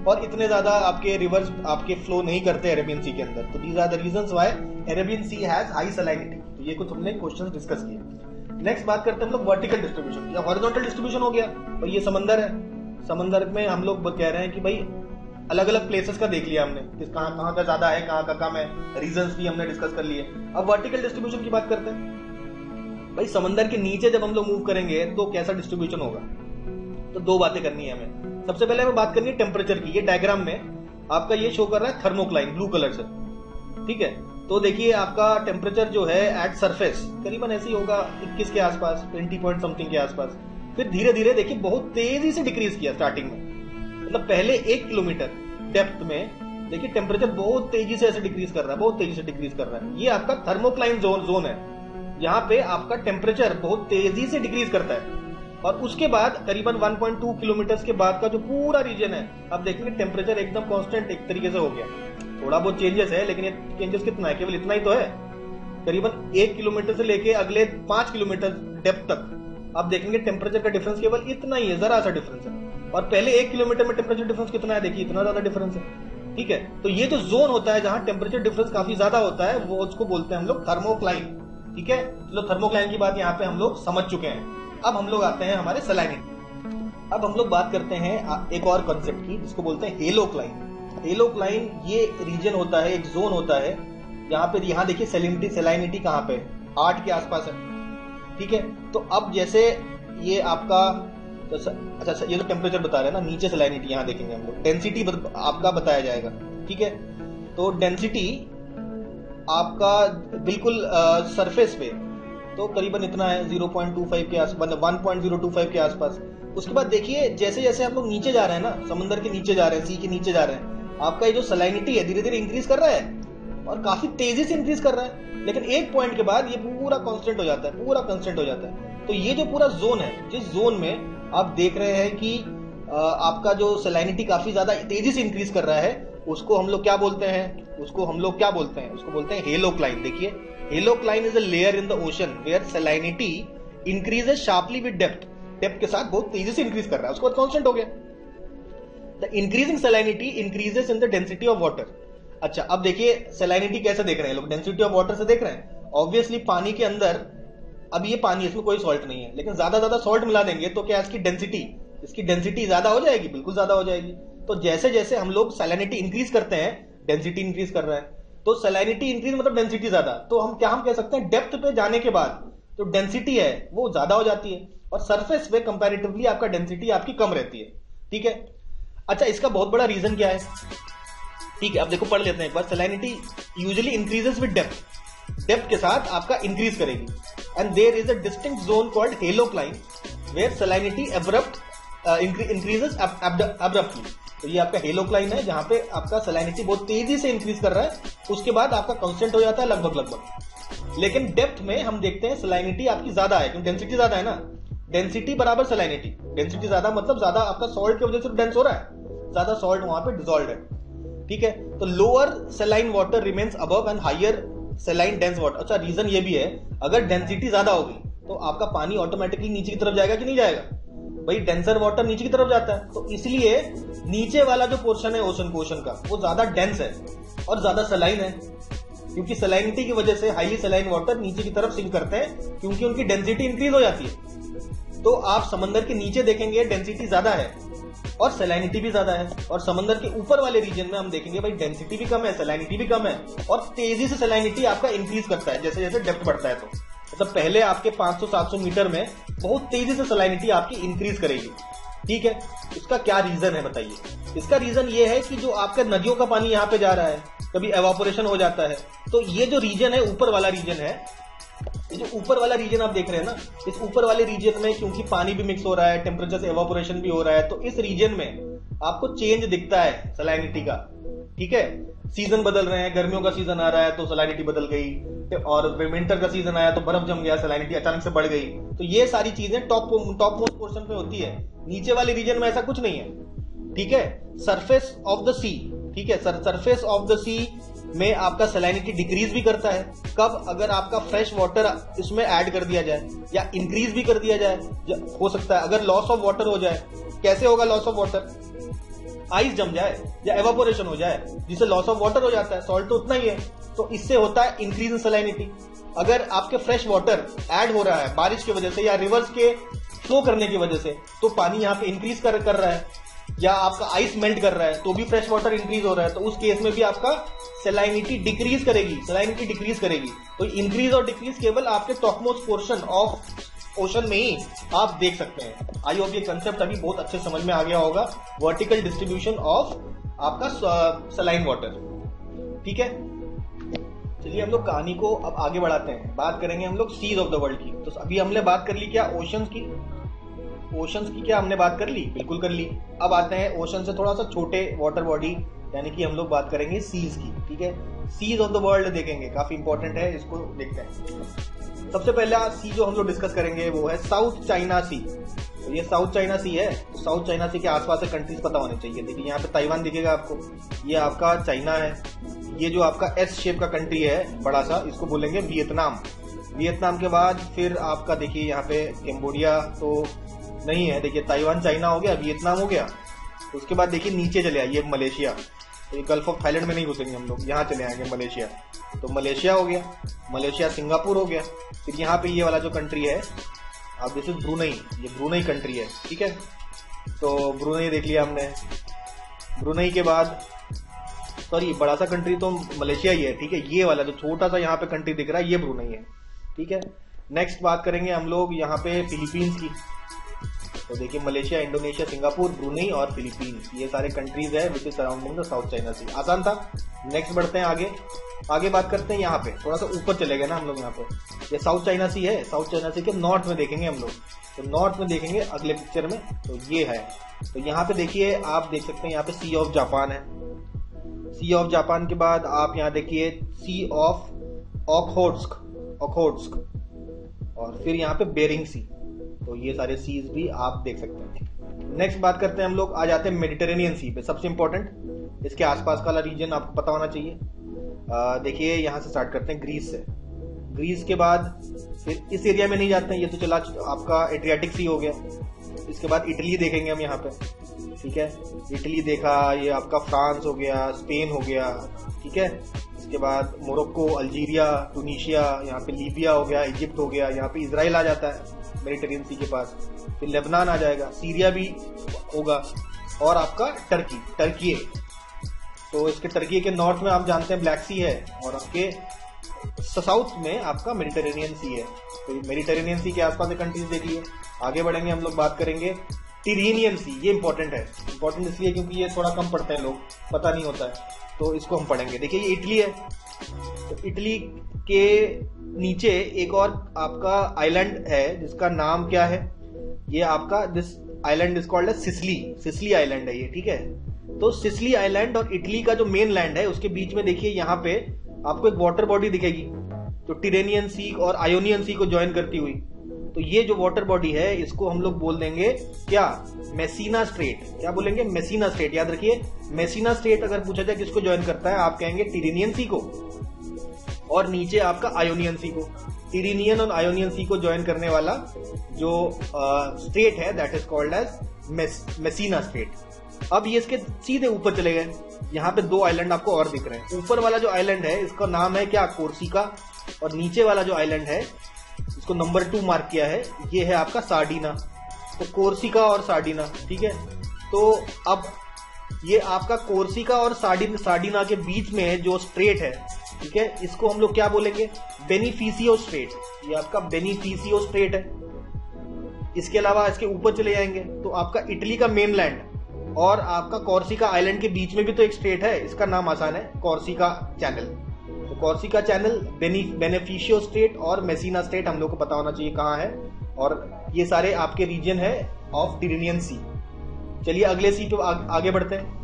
A: और इतने ज्यादा आपके रिवर्स आपके फ्लो नहीं करते अरेबियन सी के अंदर। तो these are the reasons why Arabian Sea has high salinity. तो ये कुछ हमने क्वेश्चंस डिस्कस किए। नेक्स्ट बात करते हैं हम लोग वर्टिकल डिस्ट्रीब्यूशन या हॉरिजॉन्टल डिस्ट्रीब्यूशन हो गया। भाई ये समंदर है, समंदर में हम लोग कह रहे हैं कि भाई अलग अलग प्लेसेस का देख लिया हमने, कहाँ कहाँ का ज्यादा है, कहाँ का कम है, रीजंस भी हमने डिस्कस कर लिए। अब वर्टिकल डिस्ट्रीब्यूशन की बात करते हैं। भाई समंदर के नीचे जब हम लोग मूव करेंगे तो कैसा डिस्ट्रीब्यूशन होगा? तो 2 बातें करनी है हमें। सबसे पहले हमें बात करनी है टेम्परेचर की। ये डायग्राम में आपका ये शो कर रहा है थर्मोक्लाइन ब्लू कलर से। ठीक है, तो देखिए आपका टेम्परेचर जो है एट सरफेस करीबन ऐसे ही होगा 21 के आसपास, 20 पॉइंट समथिंग के आसपास। फिर धीरे धीरे देखिए बहुत तेजी से डिक्रीज किया स्टार्टिंग में। मतलब पहले 1 किलोमीटर डेप्थ में देखिए टेम्परेचर बहुत तेजी से ऐसे डिक्रीज कर रहा है, बहुत तेजी से डिक्रीज कर रहा है। ये आपका थर्मोक्लाइन जोन है, यहाँ पे आपका टेम्परेचर बहुत तेजी से डिक्रीज करता है। और उसके बाद करीबन 1.2 किलोमीटर के बाद का जो पूरा रीजन है, अब देखेंगे टेम्परेचर एकदम कांस्टेंट एक तरीके से हो गया। थोड़ा बहुत चेंजेस है, लेकिन ये चेंजेस कितना है, केवल इतना ही तो है। करीबन 1 किलोमीटर से लेके अगले 5 किलोमीटर डेप्थ तक अब देखेंगे टेम्परेचर का डिफरेंस केवल इतना ही है, जरा सा डिफरेंस है। और पहले 1 किलोमीटर में टेम्परेचर डिफरेंस कितना है, देखिए इतना ज्यादा डिफरेंस है। ठीक है, तो ये जो जोन होता है जहां टेम्परेचर डिफरेंस काफी ज्यादा होता है, वो उसको बोलते हैं हम लोग थर्मोक्लाइन। ठीक है, चलो थर्मोक्लाइन की बात यहाँ पे हम लोग समझ चुके हैं। अब हम लोग आते हैं हमारे सैलिनिटी। अब हम लोग बात करते हैं एक और कॉन्सेप्ट की, जिसको बोलते हैं हेलोक्लाइन। हेलोक्लाइन ये रीजन होता है, एक जोन होता है जहां पे, यहाँ देखिए सैलिनिटी कहाँ पे 8 के आसपास है। ठीक है, तो अब जैसे ये आपका अच्छा ये तो टेम्परेचर बता रहे हैं ना, नीचे सैलिनिटी यहाँ देखेंगे हम लोग, डेंसिटी आपका बताया जाएगा। ठीक है, तो डेंसिटी आपका बिल्कुल सरफेस पे तो करीबन इतना है 0.25 के आसपास, 1.025 के आसपास। उसके बाद देखिए जैसे जैसे हम लोग नीचे जा रहे हैं ना, समुद्र के नीचे जा रहे हैं, सी के नीचे जा रहे हैं, आपका ये जो सैलिनिटी है धीरे धीरे इंक्रीज कर रहा है और काफी तेजी से इंक्रीज कर रहा है। लेकिन एक पॉइंट के बाद ये पूरा कांस्टेंट हो जाता है, पूरा कांस्टेंट हो जाता है। तो ये जो पूरा जोन है, जिस जोन में आप देख रहे हैं कि आपका जो सैलिनिटी काफी ज्यादा तेजी से इंक्रीज कर रहा है, उसको हम लोग क्या बोलते हैं? उसको बोलते हैं हेलोक्लाइन। देखिए halocline is a layer in the ocean where salinity increases sharply with depth. Depth के साथ बहुत तेजी से इंक्रीज कर रहा है, उसके बाद कांस्टेंट हो गया। The increasing salinity increases in the density of water. अच्छा, अब देखिए सैलिनिटी कैसे देख रहे हैं लोग, डेंसिटी ऑफ वाटर से देख रहे हैं। ऑब्वियसली पानी के अंदर, अब ये पानी, इसमें कोई सॉल्ट नहीं है, लेकिन ज्यादा सॉल्ट मिला देंगे तो क्या इसकी डेंसिटी ज्यादा हो जाएगी? बिल्कुल ज्यादा हो जाएगी। तो जैसे जैसे हम लोग सैलिनिटी इंक्रीज करते हैं, डेंसिटी इंक्रीज कर रहा है। तो सैलिनिटी इंक्रीज मतलब डेंसिटी ज्यादा। तो हम कह सकते हैं डेप्थ पे जाने के बाद जो डेंसिटी है वो ज्यादा हो जाती है और सरफेस पे कंपैरेटिवली आपका डेंसिटी आपकी कम रहती है। ठीक है, अच्छा इसका बहुत बड़ा रीजन क्या है? ठीक है, अब देखो पढ़ लेते हैं एक बार। Salinity usually increases with depth के साथ आपका इंक्रीज करेगी। And there is a distinct zone called halocline where salinity increases abruptly. तो ये आपका हेलोक्लाइन है जहां पे आपका सैलिनिटी बहुत तेजी से इंक्रीज कर रहा है, उसके बाद आपका कांस्टेंट हो जाता है लगभग। लेकिन डेप्थ में हम देखते हैं सैलिनिटी आपकी ज्यादा है, क्योंकि डेंसिटी ज्यादा है ना। डेंसिटी बराबर सैलिनिटी, डेंसिटी ज्यादा मतलब ज्यादा आपका सॉल्ट की वजह से डेंस हो रहा है, ज्यादा सॉल्ट वहां पे डिसॉल्व है। ठीक है, तो lower saline water remains above and higher saline dense water. अच्छा, रीजन ये भी है, अगर डेंसिटी ज्यादा होगी तो आपका पानी ऑटोमेटिकली नीचे की तरफ जाएगा कि नहीं जाएगा? भाई डेंसर वाटर नीचे की तरफ जाता है, तो इसलिए नीचे वाला जो पोर्शन है ओशन का वो ज्यादा डेंस है और ज्यादा सलाइन है, क्योंकि सलाइनिटी की वजह से हाईली सलाइन वाटर नीचे की तरफ सिंक करते हैं, क्योंकि उनकी डेंसिटी इंक्रीज हो जाती है। तो आप समंदर के नीचे देखेंगे डेंसिटी ज्यादा है और सैलिनिटी भी ज्यादा है, और समंदर के ऊपर वाले रीजन में हम देखेंगे भाई डेंसिटी भी कम है, सैलिनिटी भी कम है, और तेजी से सैलिनिटी आपका इंक्रीज करता है जैसे जैसे डेप्थ बढ़ता है। तो मतलब पहले आपके 500-700 मीटर में बहुत तेजी से सैलिनिटी आपकी इंक्रीज करेगी, ठीक है, इसका क्या रीजन है बताइए। इसका रीजन ये है कि जो आपका नदियों का पानी यहाँ पे जा रहा है, कभी एवापोरेशन हो जाता है, तो ये जो रीजन है, ऊपर वाला रीजन है, ये जो ऊपर वाला रीजन आप देख रहे हैं ना, इस ऊपर वाले रीजन में क्योंकि पानी भी मिक्स हो रहा है, टेम्परेचर से एवापोरेशन भी हो रहा है, तो इस रीजन में आपको चेंज दिखता है सलाइनिटी का। ठीक है, सीजन बदल रहे हैं, गर्मियों का सीजन आ रहा है तो सलाइनिटी बदल गई, और विंटर का सीजन आया तो बर्फ जम गया, सलाइनिटी अचानक से बढ़ गई। तो ये सारी चीजें टॉप मोस्ट पोर्शन पे होती है, नीचे वाले रीजन में ऐसा कुछ नहीं है। ठीक है, सरफेस ऑफ द सी, ठीक है, सरफेस ऑफ द सी में आपका सलाइनिटी डिक्रीज भी करता है। कब? अगर आपका फ्रेश वाटर इसमें ऐड कर दिया जाए या इंक्रीज भी कर दिया जाए, हो सकता है अगर लॉस ऑफ वाटर हो जाए। कैसे होगा लॉस ऑफ वाटर? आइस जम जाए या एवापोरेशन हो जाए, जिससे लॉस ऑफ वाटर हो जाता है। सॉल्ट तो उतना ही है, तो इससे होता है इंक्रीज इन सलाइनिटी। अगर आपके फ्रेश वाटर ऐड हो रहा है बारिश की वजह से या रिवर्स के फ्लो करने की वजह से, तो पानी यहाँ पे इंक्रीज कर रहा है, या आपका आइस मेल्ट कर रहा है तो भी फ्रेश वाटर इंक्रीज हो रहा है, तो उस केस में भी आपका सलाइनिटी डिक्रीज करेगी। तो इंक्रीज और डिक्रीज केवल आपके टॉपमोस्ट पोर्शन ऑफ ओशन में ही आप देख सकते हैं। आई होप ये कंसेप्ट अभी बहुत अच्छे समझ में आ गया होगा, वर्टिकल डिस्ट्रीब्यूशन ऑफ आपका सलाइन वाटर। ठीक है, चलिए हम लोग कहानी को अब आगे बढ़ाते हैं। बात करेंगे हम लोग सीज ऑफ द वर्ल्ड की। तो अभी हमने बात कर ली क्या? ओशंस की क्या हमने बात कर ली? बिल्कुल कर ली। अब आते हैं ओशन से थोड़ा सा छोटे वाटर बॉडी, यानी कि हम लोग बात करेंगे सीज की। ठीक है, सीज ऑफ द वर्ल्ड देखेंगे, काफी इंपॉर्टेंट है, इसको देखते हैं। सबसे पहला सी जो हम लोग डिस्कस करेंगे वो है साउथ चाइना सी। तो ये साउथ चाइना सी है, तो साउथ चाइना सी के आसपास के कंट्रीज पता होने चाहिए। देखिए यहाँ पे ताइवान दिखेगा आपको, ये आपका चाइना है। ये जो आपका एस शेप का कंट्री है बड़ा सा, इसको बोलेंगे वियतनाम। वियतनाम के बाद फिर आपका देखिए यहाँ पे कैम्बोडिया तो नहीं है, देखिए ताइवान चाइना हो गया, वियतनाम हो गया। तो उसके बाद देखिए नीचे चले आइए मलेशिया। तो ये गल्फ ऑफ थाईलैंड में नहीं घुसेंगे हम लोग, यहाँ चले आएंगे मलेशिया। तो मलेशिया हो गया, मलेशिया सिंगापुर हो गया। फिर यहाँ पे ये वाला जो कंट्री है, अब दिस इज ब्रूनई, ये ब्रूनई कंट्री है। ठीक है, तो ब्रूनई देख लिया हमने। ब्रूनई के बाद सॉरी बड़ा सा कंट्री तो मलेशिया ही है। ठीक है, ये वाला जो छोटा सा यहाँ पे कंट्री दिख रहा है ये ब्रूनई है। ठीक है, नेक्स्ट बात करेंगे हम लोग यहाँ पे फिलीपींस की। तो देखिए मलेशिया, इंडोनेशिया, सिंगापुर, ब्रूनई और फिलीपींस, ये सारे कंट्रीज है which is surrounding the South China Sea. आसान था। नेक्स्ट बढ़ते हैं आगे बात करते हैं यहाँ पे, थोड़ा सा ऊपर चले गए ना हम लोग। यहाँ पे ये साउथ चाइना सी है, साउथ चाइना सी के नॉर्थ में देखेंगे हम लोग। तो नॉर्थ में देखेंगे अगले पिक्चर में, तो ये है। तो यहाँ पे देखिए आप देख सकते हैं यहाँ पे सी ऑफ जापान है। सी ऑफ जापान के बाद आप यहाँ देखिए सी ऑफ ओखोट्स्क, और फिर यहाँ पे बेरिंग सी। तो ये सारे सीज भी आप देख सकते हैं। नेक्स्ट बात करते हैं हम लोग, आ जाते हैं मेडिटेरेनियन सी पे। सबसे इंपॉर्टेंट इसके आसपास का रीजन आपको पता होना चाहिए। देखिए यहाँ से स्टार्ट करते हैं ग्रीस से। ग्रीस के बाद फिर इस एरिया में नहीं जाते हैं, ये तो चला आपका एड्रियाटिक सी हो गया। इसके बाद इटली देखेंगे हम यहाँ पे। ठीक है, इटली देखा, ये आपका फ्रांस हो गया, स्पेन हो गया। ठीक है, इसके बाद मोरक्को, अल्जीरिया, टूनिशिया, यहाँ पे लीबिया हो गया, इजिप्ट हो गया, यहाँ पे इजराइल आ जाता है मेडिटेरियन सी के पास। फिर लेबनान आ जाएगा, सीरिया भी होगा, और आपका टर्की है। तो इसके टर्की के नॉर्थ में आप जानते हैं ब्लैक सी है, और आपके साउथ में आपका मेडिटेरेनियन सी है। तो मेडिटेरेनियन सी के आसपास के कंट्रीज देखिए। आगे बढ़ेंगे हम लोग, बात करेंगे टिरेनियन सी। ये इंपॉर्टेंट है, इंपॉर्टेंट इसलिए क्योंकि ये थोड़ा कम पढ़ते हैं लोग, पता नहीं होता है, तो इसको हम पढ़ेंगे। देखिए ये इटली है, तो इटली के नीचे एक और आपका आइलैंड है जिसका नाम क्या है, ये आपका this island is called Sicily island है ये। ठीक है, तो सिसिली आइलैंड और इटली का जो मेन लैंड है उसके बीच में देखिए यहाँ पे आपको एक वाटर बॉडी दिखेगी, तो टिरेनियन सी और आयोनियन सी को ज्वाइन करती हुई। तो ये जो वाटर बॉडी है इसको हम लोग बोल देंगे क्या? Messina straight. क्या बोलेंगे? Messina straight. याद रखिए, मेसिना स्ट्रेट अगर पूछा जाए किसको ज्वाइन करता है, आप कहेंगे टिरेनियन सी को, और नीचे आपका आयोनियन सी को। टिरेनियन और आयोनियन सी को ज्वाइन करने वाला जो स्ट्रेट है that is called as Messina Strait. अब ये इसके सीधे ऊपर चले गए, यहाँ पे दो आइलैंड आपको और दिख रहे हैं। ऊपर वाला जो आइलैंड है इसका नाम है क्या? कोर्सिका, और नीचे वाला जो आइलैंड है इसको नंबर 2 मार्क किया है, ये है आपका सार्डिना। तो कोर्सिका और सार्डिना। ठीक है, तो अब ये आपका कोर्सिका और सार्डिना के बीच में जो स्ट्रेट है, ठीक है, इसको हम लोग क्या बोलेंगे? बेनिफिशियो स्ट्रेट। ये आपका बेनिफिशियो स्ट्रेट है। इसके अलावा इसके ऊपर चले जाएंगे तो तो आपका इटली का मेनलैंड और आपका कॉर्सिका आइलैंड के बीच में भी तो एक स्ट्रेट है, इसका नाम आसान है, कॉर्सिका चैनल। तो कॉर्सिका चैनल, बेनिफिशियो स्ट्रेट और मेसिना स्ट्रेट हम लोग को पता होना चाहिए कहाँ है, और ये सारे आपके रीजन है ऑफ टिरेनियन सी। चलिए अगले सी पे आगे बढ़ते हैं।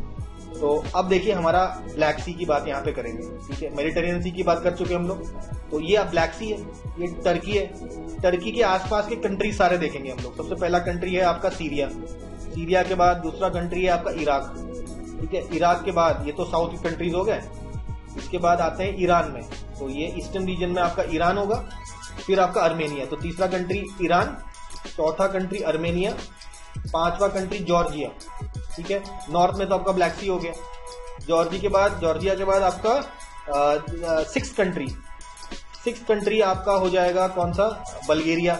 A: तो अब देखिए हमारा ब्लैक सी की बात यहाँ पे करेंगे, ठीक है। मेडिटेरियन सी की बात कर चुके हम लोग, तो ये अब ब्लैक सी है, ये टर्की है। टर्की के आसपास के कंट्री सारे देखेंगे हम लोग। सबसे पहला कंट्री है आपका सीरिया, सीरिया के बाद दूसरा कंट्री है आपका इराक, ठीक है। इराक के बाद ये तो साउथ की कंट्रीज हो गए, इसके बाद आते हैं ईरान में, तो ये ईस्टर्न रीजन में आपका ईरान होगा, फिर आपका अर्मेनिया, तो तीसरा कंट्री ईरान, चौथा कंट्री अर्मेनिया, पांचवा कंट्री जॉर्जिया, ठीक है। नॉर्थ में तो आपका ब्लैक सी हो गया। जॉर्जिया के बाद आपका सिक्स कंट्री आपका हो जाएगा कौन सा, बल्गेरिया।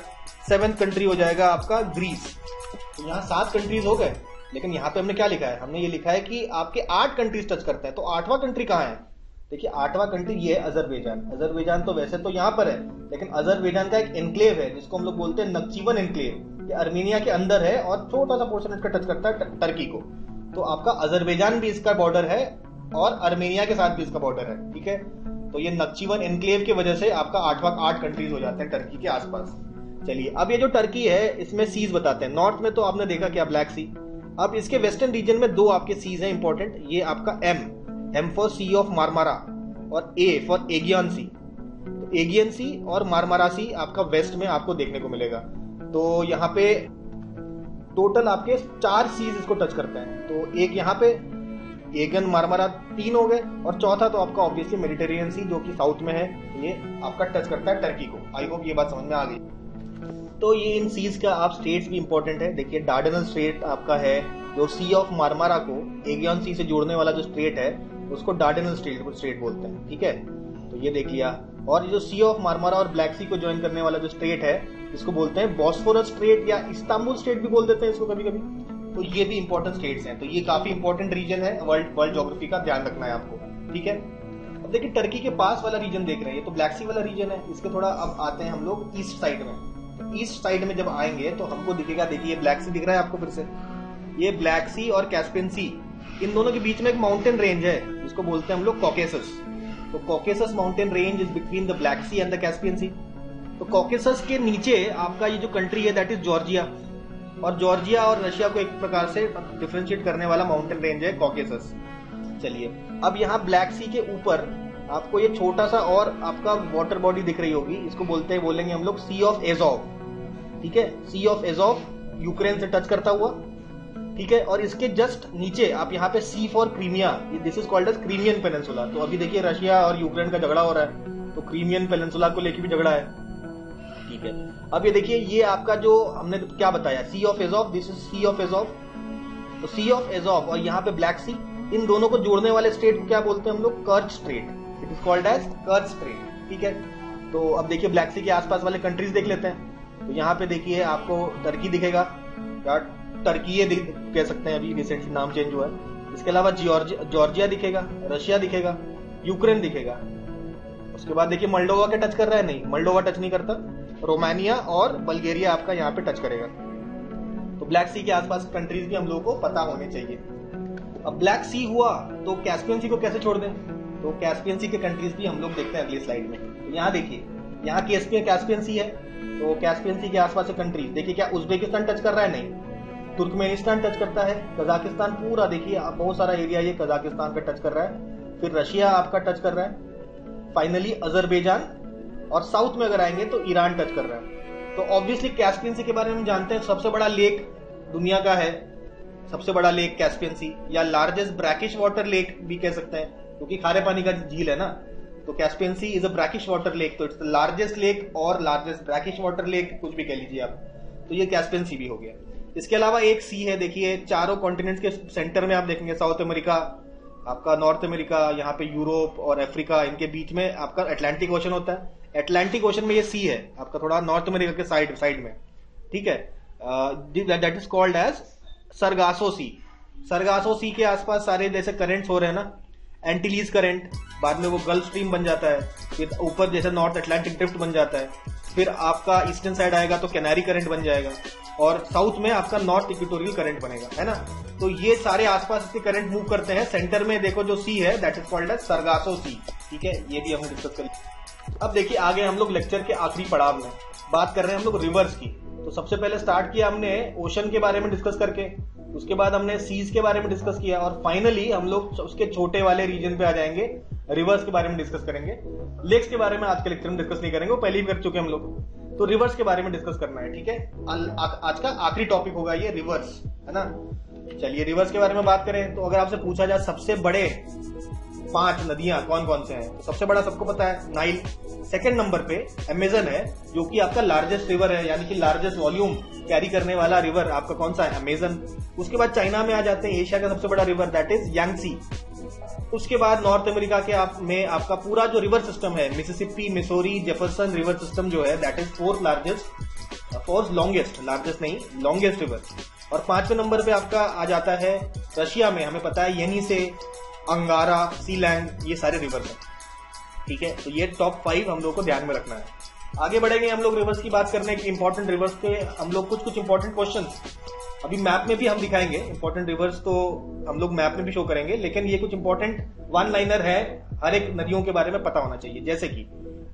A: 7th कंट्री हो जाएगा आपका ग्रीस। तो यहाँ 7 कंट्रीज हो गए, लेकिन यहाँ पे हमने क्या लिखा है, हमने ये लिखा है कि आपके 8 कंट्रीज टच करते हैं। तो 8वां कंट्री कहाँ है, देखिए 8वां कंट्री ये है अजरबैजान। अजरबैजान तो वैसे तो यहाँ पर है, लेकिन अजरबैजान का एक एनक्लेव है जिसको हम लोग बोलते हैं नक्चीवन एनक्लेव, ये अर्मेनिया के अंदर है और छोटा सा पोर्शन इसका टच करता है टर्की को। तो आपका अजरबैजान भी इसका बॉर्डर है और अर्मेनिया के साथ भी इसका बॉर्डर है, ठीक है। तो ये नक्चीवन एनक्लेव की वजह से आपका 8 कंट्रीज हो जाते हैं टर्की के आसपास। चलिए अब ये जो टर्की है इसमें सीज बताते हैं। नॉर्थ में तो आपने देखा क्या, ब्लैक सी। अब इसके वेस्टर्न रीजन में 2 आपके सीज हैं इंपॉर्टेंट, ये आपका M for C of Marmara और ए फॉर एगियन सी। तो एगियन सी और मारमारा सी आपका वेस्ट में आपको देखने को मिलेगा। तो यहाँ पे टोटल आपके 4 सीज इसको टच करते हैं। तो एक यहाँ पे एगन मारमारा 3 हो गए, और चौथा तो आपका ऑब्वियसली मेडिटेरियन सी जो कि साउथ में है, ये आपका टच करता है टर्की को। आई होप ये बात समझ में आ गई। तो ये इन सीज का आप स्टेट्स भी इंपॉर्टेंट है। देखिए डार्डेनल स्ट्रेट आपका है, जो सी ऑफ मारमारा को एगियन सी से जोड़ने वाला जो स्ट्रेट है उसको डार्डेनल स्ट्रेट बोलते हैं, ठीक है। तो ये देख लिया। और ये जो सी ऑफ मारमारा और ब्लैक सी को ज्वाइन करने वाला जो स्ट्रेट है इसको बोलते हैं बॉस्फोरस स्ट्रेट, या इस्तांबुल स्ट्रेट भी बोल देते हैं इसको कभी कभी। तो ये भी इंपॉर्टेंट स्टेट्स हैं। तो ये काफी इंपॉर्टेंट रीजन है, वर्ल्ड ज्योग्राफी का ध्यान रखना है आपको, ठीक है। अब देखिए टर्की के पास वाला रीजन देख रहे हैं, ये तो ब्लैक सी वाला रीजन है। इसके थोड़ा अब आते हैं हम लोग ईस्ट साइड में। तो ईस्ट साइड में जब आएंगे तो हमको दिखेगा, देखिए ब्लैक सी दिख रहा है आपको फिर से, ये ब्लैक सी और कैस्पियन सी, इन दोनों के बीच में एक माउंटेन रेंज है जिसको बोलते हैं हम लोग कॉकेसस। तो Caucasus mountain range is between the Black Sea and the Caspian Sea. तो कॉकेसस के नीचे आपका ये जो कंट्री है दैट इज जॉर्जिया, और जॉर्जिया और रशिया को एक प्रकार से डिफरेंशिएट करने वाला माउंटेन रेंज है कॉकेसस। चलिए अब यहाँ ब्लैक सी के ऊपर आपको ये छोटा सा और आपका वाटर बॉडी दिख रही होगी, इसको बोलेंगे हम लोग सी ऑफ एजोव, ठीक है। सी ऑफ एजोव यूक्रेन से टच करता हुआ, ठीक है। और इसके जस्ट नीचे आप यहाँ पे see for Crimea, this is called as Crimean peninsula. तो अभी देखिए रशिया और यूक्रेन का झगड़ा हो रहा है, तो क्रीमियन पेनिनसुला को लेकर भी झगड़ा है, ठीक है। अब ये देखिए ये आपका जो हमने क्या बताया, Sea of Azov, this is Sea of Azov. तो सी ऑफ एजोव और यहाँ पे ब्लैक सी, इन दोनों को जोड़ने वाले स्ट्रेट को क्या बोलते हैं हम लोग, Kerch Strait. It is called as Kerch Strait, ठीक है। तो अब देखिए ब्लैक सी के आसपास वाले कंट्रीज देख लेते हैं। तो यहाँ पे देखिए आपको टर्की दिखेगा, टर्की ये कह सकते हैं, अभी रिसेंटली नाम चेंज हुआ है। इसके अलावा जॉर्जिया दिखेगा, रशिया दिखेगा, यूक्रेन दिखेगा। उसके बाद देखिए मोल्डोवा के टच कर रहा है, नहीं मोल्डोवा टच नहीं करता, रोमानिया और बल्गेरिया आपका यहाँ पे टच करेगा। तो ब्लैक सी के आसपास कंट्रीज भी हम लोगों को पता होने चाहिए। अब ब्लैक सी हुआ तो कैस्पियन सी को कैसे छोड़ दें, तो कैस्पियन सी के कंट्रीज भी हम लोग देखते हैं अगली स्लाइड में। तो यहाँ देखिए, यहाँ कैस्पियन सी है, तो कैस्पियन सी के आसपास कंट्रीज देखिए, क्या उज्बेकिस्तान टच कर रहा है, नहीं। तुर्कमेनिस्तान टच करता है, कजाकिस्तान पूरा देखिए बहुत सारा एरिया ये कजाकिस्तान का टच कर रहा है, फिर रशिया आपका टच कर रहा है, फाइनली अजरबैजान, और साउथ में अगर आएंगे तो ईरान टच कर रहा है। तो ऑब्वियसली कैस्पियन सी के बारे में हम जानते हैं, सबसे बड़ा लेक दुनिया का है, सबसे बड़ा लेक कैस्पियन सी, या लार्जेस्ट ब्रैकिश वाटर लेक भी कह सकते हैं, क्योंकि खारे पानी का झील है ना। तो Caspian Sea is a brackish water lake, तो इट्स द लार्जेस्ट लेक और लार्जेस्ट ब्रैकिश वाटर लेक, कुछ भी कह लीजिए आप। तो ये कैस्पियन सी भी हो गया। इसके अलावा एक सी है, देखिए चारों कॉन्टिनेंट्स के सेंटर में आप देखेंगे, साउथ अमेरिका, आपका नॉर्थ अमेरिका, यहाँ पे यूरोप और अफ्रीका, इनके बीच में आपका अटलांटिक ओशन होता है। अटलांटिक ओशन में ये सी है आपका थोड़ा नॉर्थ अमेरिका के साइड में, ठीक है। That is called as Sargasso Sea. Sargasso Sea के आसपास सारे जैसे करेंट्स हो रहे हैं ना, एंटीलीज करंट, बाद में वो गल्फ स्ट्रीम बन जाता है, फिर ऊपर जैसे नॉर्थ अटलांटिक ड्रिफ्ट बन जाता है, फिर आपका ईस्टर्न साइड आएगा तो कैनारी करंट बन जाएगा, और साउथ में आपका नॉर्थ इक्वेटोरियल करंट बनेगा, है ना। तो ये सारे आसपास इसके करंट मूव करते हैं। सेंटर में देखो जो सी है that is called as Sargasso Sea, ठीक है, ये भी हमने डिस्कस कर लिया। अब देखिए आगे हम लोग लेक्चर के आखिरी पड़ाव में बात कर रहे हैं हम लोग रिवर्स की। तो सबसे पहले स्टार्ट किया हमने ओशन के बारे में डिस्कस करके, उसके बाद हमने सीज के बारे में डिस्कस किया, और फाइनली हम लोग उसके छोटे वाले रीजन पे आ जाएंगे, रिवर्स के बारे में डिस्कस करेंगे। लेक्स के बारे में आज के लेक्चर में डिस्कस नहीं करेंगे, वो पहले ही कर चुके हम लोग। तो रिवर्स के बारे में डिस्कस करना है, ठीक है। आज का आखिरी टॉपिक होगा ये रिवर्स, है ना। चलिए रिवर्स के बारे में बात करें तो अगर आपसे पूछा जाए सबसे बड़े 5 नदियां कौन कौन से हैं, तो सबसे बड़ा सबको पता है नाइल। सेकंड नंबर पे अमेजन है, जो कि आपका लार्जेस्ट रिवर है, यानी कि लार्जेस्ट वॉल्यूम कैरी करने वाला रिवर आपका कौन सा है, अमेजन। उसके बाद चाइना में आ जाते हैं, एशिया का सबसे बड़ा रिवर दैट इज यांगसी। उसके बाद नॉर्थ अमेरिका के में आपका पूरा जो रिवर सिस्टम है, Mississippi, Missouri, Jefferson river system जो है that is fourth longest, largest नहीं, लॉन्गेस्ट रिवर। और 5वें नंबर पे आपका आ जाता है रशिया में, हमें पता है येनिसे, अंगारा, सीलैंग, ये सारे रिवर्स हैं, ठीक है। तो ये टॉप 5 हम लोग को ध्यान में रखना है। आगे बढ़ेंगे हम लोग रिवर्स की बात करने की, इंपॉर्टेंट रिवर्स के हम लोग कुछ इंपॉर्टेंट क्वेश्चंस अभी मैप में भी हम दिखाएंगे। इंपॉर्टेंट रिवर्स तो हम लोग मैप में भी शो करेंगे, लेकिन ये कुछ इंपॉर्टेंट वन लाइनर है, हर एक नदियों के बारे में पता होना चाहिए। जैसे कि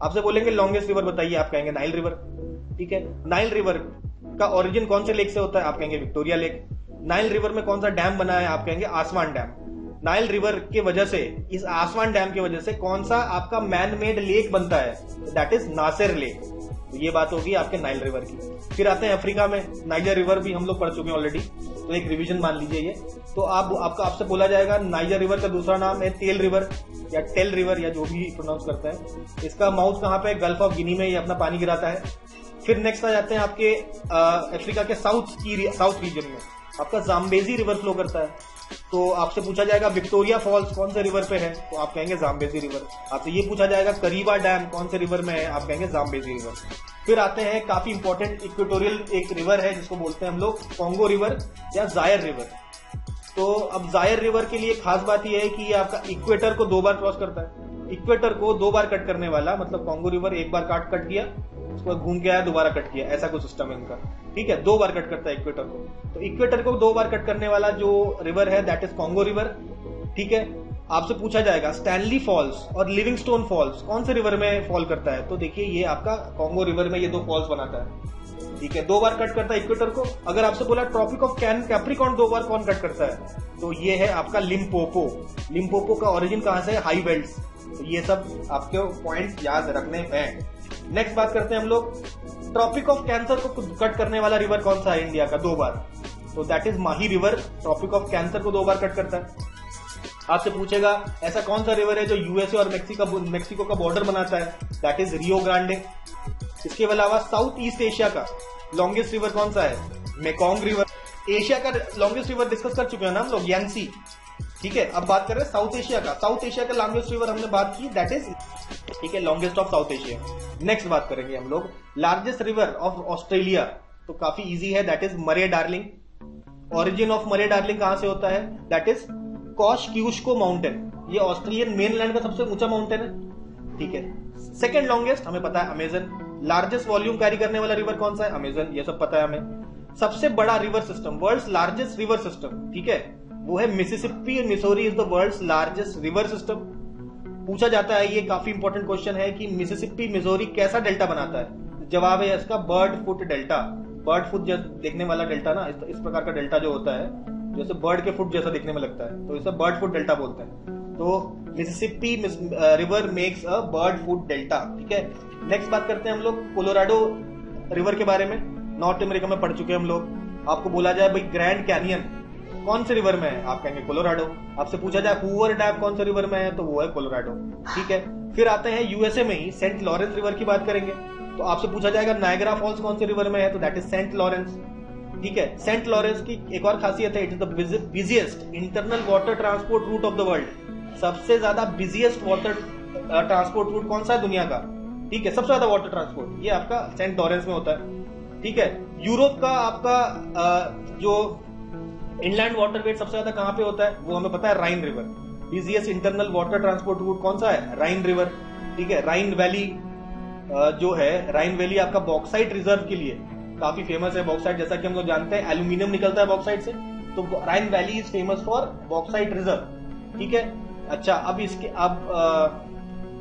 A: आपसे बोलेंगे लॉन्गेस्ट रिवर बताइए, आप कहेंगे नाइल रिवर, ठीक है। नाइल रिवर का ओरिजिन कौन से लेक से होता है, आप कहेंगे विक्टोरिया लेक। नाइल रिवर में कौन सा डैम बना है, आप कहेंगे आसवान डैम। नाइल रिवर के वजह से, इस आसवान डैम की वजह से कौन सा आपका मैन मेड लेक बनता है, दैट इज नासिर लेक। तो ये बात होगी आपके नाइल रिवर की। फिर आते हैं अफ्रीका में, नाइजर रिवर भी हम लोग पढ़ चुके हैं ऑलरेडी, तो एक रिवीजन मान लीजिए ये। तो आपसे बोला जाएगा नाइजर रिवर का दूसरा नाम है तेल रिवर या टेल रिवर, या जो भी प्रोनाउंस करते हैं। इसका माउथ कहाँ पे, गल्फ ऑफ गिनी में ये अपना पानी गिराता है। फिर नेक्स्ट आ जाते हैं आपके अफ्रीका के साउथ रीजन में आपका जाम्बेजी रिवर फ्लो करता है। तो आपसे पूछा जाएगा विक्टोरिया फॉल्स कौन से रिवर पे है, तो आप कहेंगे जाम्बेजी रिवर। आपसे ये पूछा जाएगा करीबा डैम कौन से रिवर में है, आप कहेंगे जाम्बेजी रिवर। फिर आते हैं काफी इंपॉर्टेंट इक्वेटोरियल एक रिवर है जिसको बोलते हैं हम लोग कॉन्गो रिवर या जायर रिवर। तो अब जायर रिवर के लिए खास बात यह है कि ये आपका इक्वेटर को 2 बार क्रॉस करता है। इक्वेटर को 2 बार कट करने वाला, मतलब कॉन्गो रिवर एक बार कट किया, उसके बाद घूम के आया, दोबारा कट किया, ऐसा कुछ सिस्टम है इनका, ठीक है। 2 बार कट करता है इक्वेटर को। तो इक्वेटर को 2 बार कट करने वाला जो रिवर है दैट इज कॉन्गो रिवर, ठीक है। आपसे पूछा जाएगा स्टैनली फॉल्स और लिविंगस्टोन फॉल्स कौन से रिवर में फॉल करता है, तो देखिए ये आपका कॉन्गो रिवर में ये 2 फॉल्स बनाता है, ठीक है। 2 बार कट करता है इक्वेटर को। अगर आपसे बोला ट्रॉपिक ऑफ कैप्रिकॉर्न 2 बार कौन कट करता है, तो ये है आपका लिम्पोपो। लिम्पोपो का ओरिजिन कहां से है, हाई बेल्ट्स। तो ये सब आपके पॉइंट याद रखने हैं। नेक्स्ट बात करते हैं हम लोग ट्रॉपिक ऑफ कैंसर को कट करने वाला रिवर कौन सा है इंडिया का 2 बार, तो that is Mahi river. Tropic of Cancer को 2 बार कट करता है। आपसे पूछेगा ऐसा कौन सा रिवर है जो यूएसए और मेक्सिको का बॉर्डर बनाता है, दैट इज रियो ग्रांडे। इसके अलावा साउथ ईस्ट एशिया का लॉन्गेस्ट रिवर कौन सा है, मेकोंग रिवर। एशिया का लॉन्गेस्ट रिवर डिस्कस कर चुके हैं ना हम लोग, यांगसी, ठीक है। अब बात कर रहे हैं साउथ एशिया का। साउथ एशिया का लॉन्गेस्ट रिवर हमने बात की, दैट इज, ठीक है, longest of south Asia. Next बात करेंगे हम लोग लार्जेस्ट रिवर ऑफ ऑस्ट्रेलिया, तो काफी इजी है, दैट इज मरे डार्लिंग। ओरिजिन ऑफ मरे डार्लिंग कहां से होता है, दैट इज कॉशक्यूशको माउंटेन। ये ऑस्ट्रेलियन मेनलैंड का सबसे ऊंचा माउंटेन है, ठीक है। सेकंड लॉन्गेस्ट हमें पता है अमेजन। लार्जेस्ट वॉल्यूम कैरी करने वाला रिवर कौन सा है, अमेजन, ये सब पता है हमें। सबसे बड़ा river system, world's largest river system, ठीक है, वो है Mississippi and Missouri is the world's largest river system. पूछा जाता है, ये काफी इंपॉर्टेंट क्वेश्चन है कि मिसिसिपी मिसोरी कैसा डेल्टा बनाता है। जवाब है इसका bird foot delta. Bird foot देखने वाला डेल्टा ना, इस प्रकार का डेल्टा जो होता है, जैसे बर्ड के फुट जैसा दिखने में लगता है, तो इसे बर्ड फुट डेल्टा बोलते हैं। तो Mississippi river makes a bird foot delta, ठीक है। नेक्स्ट बात करते हैं हम लोग कोलोराडो रिवर के बारे में। नॉर्थ अमेरिका में पढ़ चुके हैं हम लोग। आपको बोला जाए भाई ग्रैंड कैनियन कौन से रिवर में है, आप कहेंगे कोलोराडो। आपसे पूछा जाए हूवर डैम कौन से रिवर में है, तो वो है कोलोराडो, ठीक है। फिर आते हैं यूएसए में ही सेंट लॉरेंस रिवर की बात करेंगे। तो आपसे पूछा जाएगा नायग्रा फॉल्स कौन से रिवर में है, तो दैट इज सेंट लॉरेंस, ठीक है। सेंट लॉरेंस की एक और खासियत है, it is the busiest internal water transport route of the world. सबसे ज्यादा बिजिएस्ट वाटर ट्रांसपोर्ट रूट कौन सा है दुनिया का, ठीक है, सबसे ज्यादा वाटर ट्रांसपोर्ट ये आपका सेंट लॉरेंस में होता है, ठीक है। यूरोप का आपका जो इनलैंड वाटरवे सबसे ज्यादा कहां पे होता है, वो हमें पता है Rhine river. Busiest internal water transport route कौन सा है, राइन रिवर, ठीक है। राइन वैली जो है राइन वैली आपका बॉक्साइट रिजर्व के लिए काफी फेमस है। बॉक्साइट जैसा कि हम लोग जानते हैं एल्यूमिनियम निकलता है बॉक्साइट से, तो Rhine valley is famous for bauxite reserve. ठीक है, अच्छा अब इसके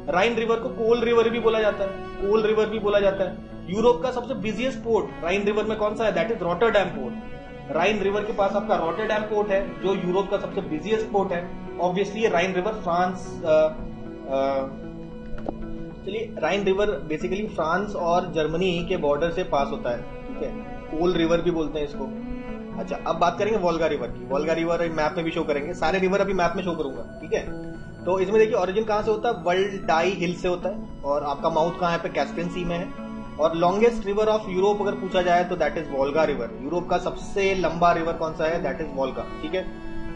A: राइन रिवर को कोल रिवर भी बोला जाता है, कोल रिवर भी बोला जाता है। यूरोप का सबसे बिजिएस्ट पोर्ट राइन रिवर में कौन सा है? That is Rotterdam port. Ryan river के पास आपका रॉटरडैम पोर्ट है जो यूरोप का सबसे बिजिएस्ट पोर्ट है। ऑब्वियसली राइन रिवर फ्रांस, चलिए राइन रिवर बेसिकली फ्रांस और जर्मनी के बॉर्डर से पास होता है। ठीक है, कोल रिवर भी बोलते हैं इसको। अच्छा अब बात करेंगे वोल्गा रिवर की। वोल्गा रिवर मैप में भी शो करेंगे, सारे रिवर अभी मैप में शो करूंगा। ठीक है, तो इसमें देखिए ओरिजिन कहां से होता है? वल्डाई हिल से होता है, और आपका माउथ कहां है? पे कैस्पियन सी में है। और लॉन्गेस्ट रिवर ऑफ यूरोप अगर पूछा जाए तो that is Volga river. Europe का सबसे लंबा रिवर कौन सा है? That is Volga. ठीक है,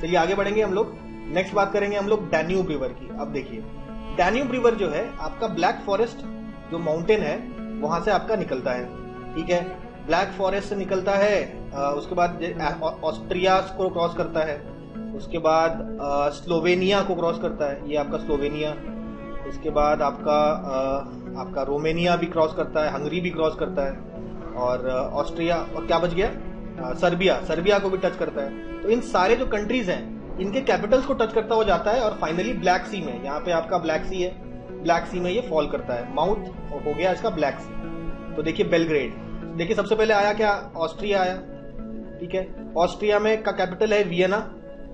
A: चलिए आगे बढ़ेंगे हम लोग। नेक्स्ट बात करेंगे हम लोग डैन्यूब रिवर की। अब देखिए डैन्यूब रिवर जो है आपका ब्लैक फॉरेस्ट जो माउंटेन है वहां से आपका निकलता है। ठीक है, ब्लैक फॉरेस्ट से निकलता है, उसके बाद ऑस्ट्रिया को क्रॉस करता है, उसके बाद स्लोवेनिया को क्रॉस करता है, ये आपका स्लोवेनिया। उसके बाद आपका रोमेनिया भी क्रॉस करता है, हंगरी भी क्रॉस करता है, और ऑस्ट्रिया, और क्या बच गया? सर्बिया को भी टच करता है। तो इन सारे जो कंट्रीज हैं इनके कैपिटल्स को टच करता हुआ जाता है, और फाइनली ब्लैक सी में, यहाँ पे आपका ब्लैक सी है, ब्लैक सी में ये फॉल करता है। माउथ हो गया इसका ब्लैक सी। तो देखिए बेलग्रेड, देखिए सबसे पहले आया क्या? ऑस्ट्रिया आया। ठीक है, ऑस्ट्रिया में का कैपिटल है वियना,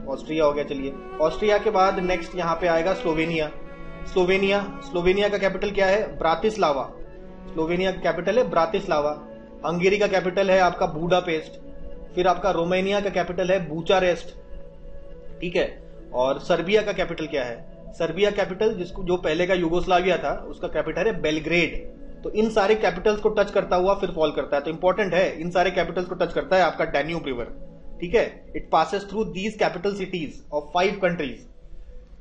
A: ऑस्ट्रिया हो गया। चलिए ऑस्ट्रिया के बाद नेक्स्ट यहाँ पे आएगा स्लोवेनिया। स्लोवेनिया का कैपिटल क्या है? ब्रातिस्लावा। स्लोवेनिया का कैपिटल है ब्रातिस्लावा। हंगेरी का कैपिटल है आपका बुडापेस्ट। फिर आपका रोमेनिया का कैपिटल है बुचारेस्ट। ठीक है, और सर्बिया का कैपिटल क्या है? सर्बिया कैपिटल जिसको जो पहले का यूगोस्लाविया था उसका कैपिटल है बेलग्रेड। तो इन सारे कैपिटल्स को टच करता हुआ फिर फॉल करता है। तो इंपॉर्टेंट है, इन सारे कैपिटल्स को टच करता है आपका डैन्यूब रिवर। ठीक है, it passes through these capital cities of 5 countries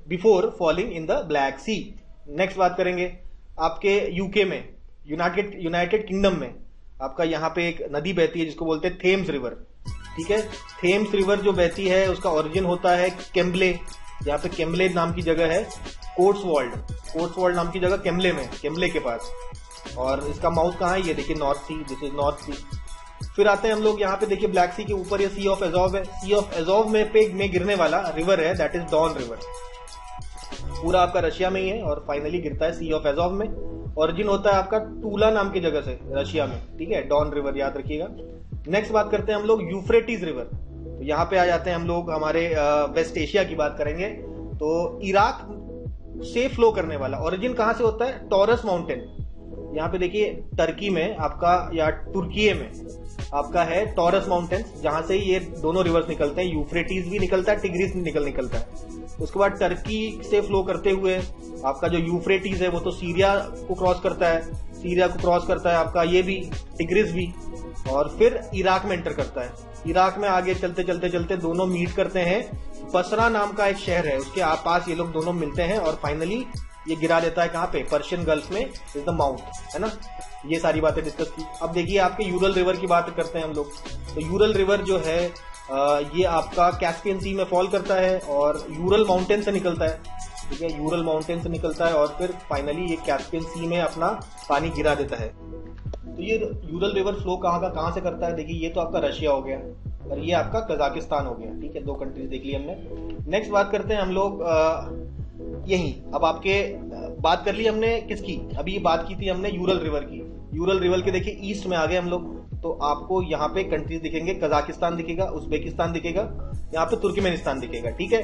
A: before falling in the Black Sea. Next बात करेंगे आपके यूके में, यूनाइटेड किंगडम में आपका यहाँ पे एक नदी बहती है जिसको बोलते हैं थेम्स रिवर। ठीक है, थेम्स रिवर जो बहती है उसका ओरिजिन होता है केम्बले, यहाँ पे केम्बले नाम की जगह है, कोट्सवॉल्ड नाम की जगह केम्बले में, केम्बले के पास। और इसका माउथ कहाँ है? ये देखिए North Sea, this is North Sea. फिर आते हैं हम लोग यहाँ पे, देखिए ब्लैक सी के ऊपर ये सी ऑफ एजोव है। सी ऑफ एजोव में गिरने वाला रिवर है दैट इज डॉन रिवर। पूरा आपका रशिया में ही है और फाइनली गिरता है सी ऑफ एजोव में। ओरिजिन होता है आपका टूला नाम की जगह से, रशिया में। ठीक है, डॉन रिवर याद रखिएगा। नेक्स्ट बात करते हैं हम लोग यूफ्रेटिस रिवर। तो यहाँ पे आ जाते हैं हम लोग हमारे वेस्ट एशिया की बात करेंगे। तो इराक से फ्लो करने वाला ओरिजिन कहाँ से होता है? Taurus mountain. यहाँ पे देखिए टर्की में आपका या तुर्की में आपका है टॉरस माउंटेन्स, जहां से ये दोनों रिवर्स निकलते हैं। यूफ्रेटिस भी निकलता है, टिग्रिस निकलता है। उसके बाद टर्की से फ्लो करते हुए आपका जो यूफ्रेटिस है वो तो सीरिया को क्रॉस करता है, आपका ये भी टिग्रिस भी, और फिर इराक में एंटर करता है। इराक में आगे चलते दोनों मीट करते हैं। बसरा नाम का एक शहर है, उसके पास ये लोग दोनों मिलते हैं और फाइनली ये गिरा देता है कहाँ पे? पर्शियन गल्फ में इज द माउथ, है ना। ये सारी बातें डिस्कस की। अब देखिए आपके यूरल रिवर की बात करते हैं हम लोग। तो यूरल रिवर जो है ये आपका कैस्पियन सी में फॉल करता है और यूरल माउंटेन से निकलता है। ठीक है, यूरल माउंटेन से निकलता है और फिर फाइनली ये कैस्पियन सी में अपना पानी गिरा देता है। तो ये यूरल रिवर फ्लो कहाँ से करता है? देखिए ये तो आपका रशिया हो गया और ये आपका कजाकिस्तान हो गया। ठीक है, 2 कंट्रीज देख ली हमने। नेक्स्ट बात करते हैं हम लोग यही, अब आपके बात कर ली हमने किसकी? अभी बात की थी हमने यूरल रिवर की। यूरल रिवर के देखिए ईस्ट में आ गए हम लोग। तो आपको यहाँ पे कंट्रीज दिखेंगे, कजाकिस्तान दिखेगा, उज्बेकिस्तान दिखेगा, यहाँ पे तुर्कमेनिस्तान दिखेगा। ठीक है,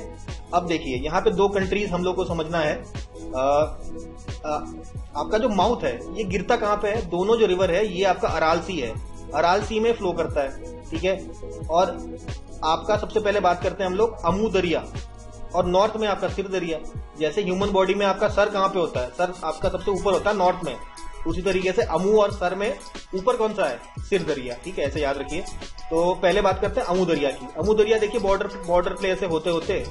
A: अब देखिए यहाँ पे 2 कंट्रीज हम लोग को समझना है। आपका जो माउथ है ये गिरता कहाँ पे है? दोनों जो रिवर है ये आपका अराल सी है, अराल सी में फ्लो करता है। ठीक है, और आपका सबसे पहले बात करते हैं हम लोग अमू दरिया, और नॉर्थ में आपका सिर दरिया। जैसे ह्यूमन बॉडी में आपका सर कहाँ पे होता है? सर आपका सबसे ऊपर होता है नॉर्थ में, उसी तरीके से अमू और सर में ऊपर कौन सा है? सिर दरिया। ठीक है, ऐसे याद रखिए। तो पहले बात करते हैं अमू दरिया की। अमू दरिया देखिए बॉर्डर प्ले से होते होते